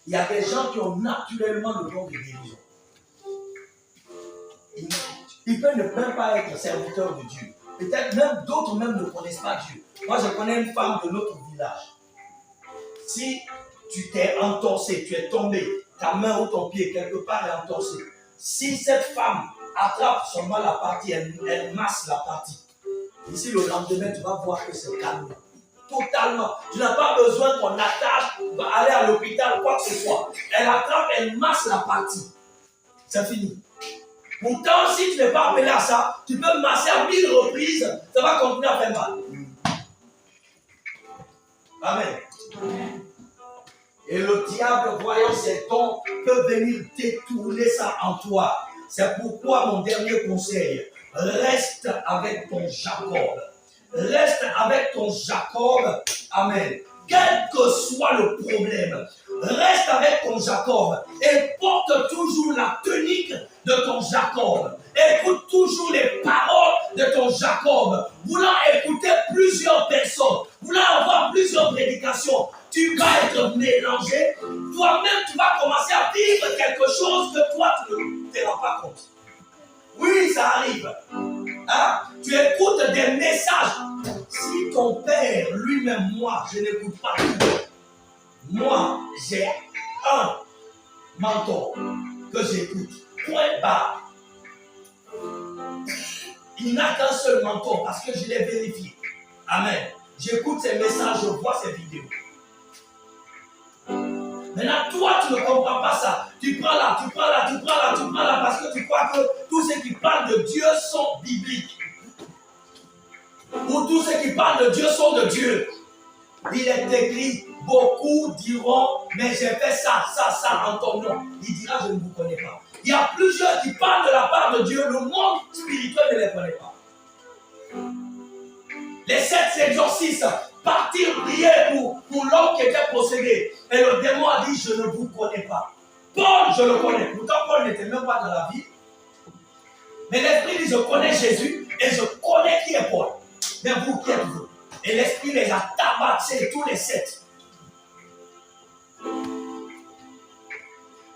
Speaker 1: Il y a des gens qui ont naturellement le don de guérison. Ils peuvent ne même pas être serviteurs de Dieu. Peut-être même d'autres même ne connaissent pas Dieu. Moi, je connais une femme de notre village. Si tu t'es entorsé, tu es tombé, ta main ou ton pied quelque part est entorsé. Si cette femme attrape seulement la partie, elle masse la partie. Ici, le lendemain, tu vas voir que c'est calme. Totalement. Tu n'as pas besoin qu'on attache, aller à l'hôpital, quoi que ce soit. Elle attrape, elle masse la partie. C'est fini. Pourtant, si tu n'es pas appelé à ça, tu peux masser à 1000 reprises, ça va continuer à faire mal. Amen. Et le diable, voyant ces dons, peut venir détourner ça en toi. C'est pourquoi mon dernier conseil, reste avec ton Jacob. Reste avec ton Jacob. Amen. Quel que soit le problème, reste avec ton Jacob et porte toujours la tunique de ton Jacob. Écoute toujours les paroles de ton Jacob. Voulant écouter plusieurs personnes, voulant avoir plusieurs prédications, tu vas être mélangé. Toi-même, tu vas commencer à vivre quelque chose que toi, tu ne te rends pas compte. Oui, ça arrive. Hein? Tu écoutes des messages. Si ton père, lui-même, moi, je n'écoute pas tout. Moi, j'ai un mentor que j'écoute. Point barre. Il n'a qu'un seul mentor parce que je l'ai vérifié. Amen. J'écoute ses messages, je vois ses vidéos. Maintenant, toi, tu ne comprends pas ça. Tu prends là, tu prends là, tu prends là, tu prends là parce que tu crois que tous ceux qui parlent de Dieu sont bibliques. Ou tous ceux qui parlent de Dieu sont de Dieu. Il est écrit, beaucoup diront, mais j'ai fait ça en ton nom. Il dira, je ne vous connais pas. Il y a plusieurs qui parlent de la part de Dieu, le monde spirituel ne les connaît pas. Les 7 exorcistes partirent prier pour l'homme qui était possédé. Et le démon a dit, je ne vous connais pas. Paul, je le connais. Pourtant, Paul n'était même pas dans la vie. Mais l'esprit dit, je connais Jésus et je connais qui est Paul. Mais vous, qui êtes-vous? Et l'esprit les a tabassés, tous les 7.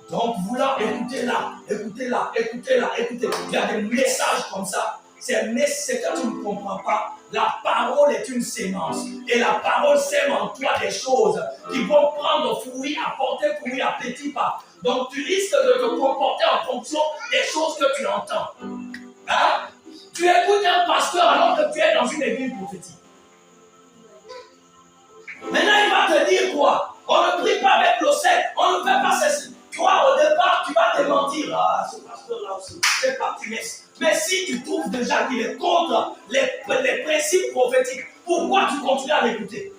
Speaker 1: Donc, voulant écouter là, écouter là, écouter là, écouter. Il y a des messages comme ça. C'est que tu ne comprends pas. La parole est une sémence. Et la parole sème en toi des choses qui vont prendre fruit, apporter fruit à petits pas. Donc, tu risques de te comporter en fonction des choses que tu entends. Hein? Tu écoutes un pasteur alors que tu es dans une église prophétique. Maintenant, il va te dire quoi? On ne prie pas avec le sel, on ne fait pas ceci. Toi, au départ, tu vas te mentir. Ah, ce pasteur-là aussi, c'est parti. Mais si tu trouves déjà qu'il est contre les principes prophétiques, pourquoi tu continues à l'écouter?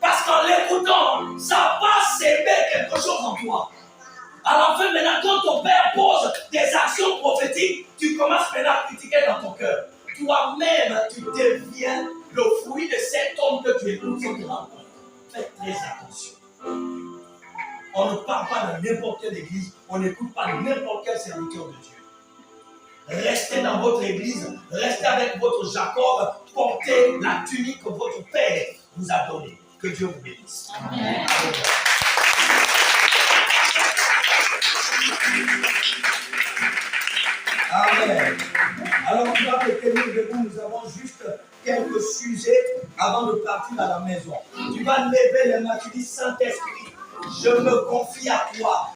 Speaker 1: Parce qu'en l'écoutant, ça va s'aimer quelque chose en toi. À la fin, maintenant, quand ton père pose des actions prophétiques, tu commences maintenant à critiquer dans ton cœur. Toi-même, tu deviens le fruit de cet homme que tu écoutes sans te rendre compte. Faites très attention. On ne parle pas de n'importe quelle église, on n'écoute pas n'importe quel serviteur de Dieu. Restez dans votre église, restez avec votre Jacob, portez la tunique que votre père vous a donnée. Que Dieu vous bénisse. Amen. Amen. Alors, on va te tenir debout. Nous avons juste quelques sujets avant de partir à la maison. Tu vas lever les mains, tu dis Saint-Esprit, je me confie à toi.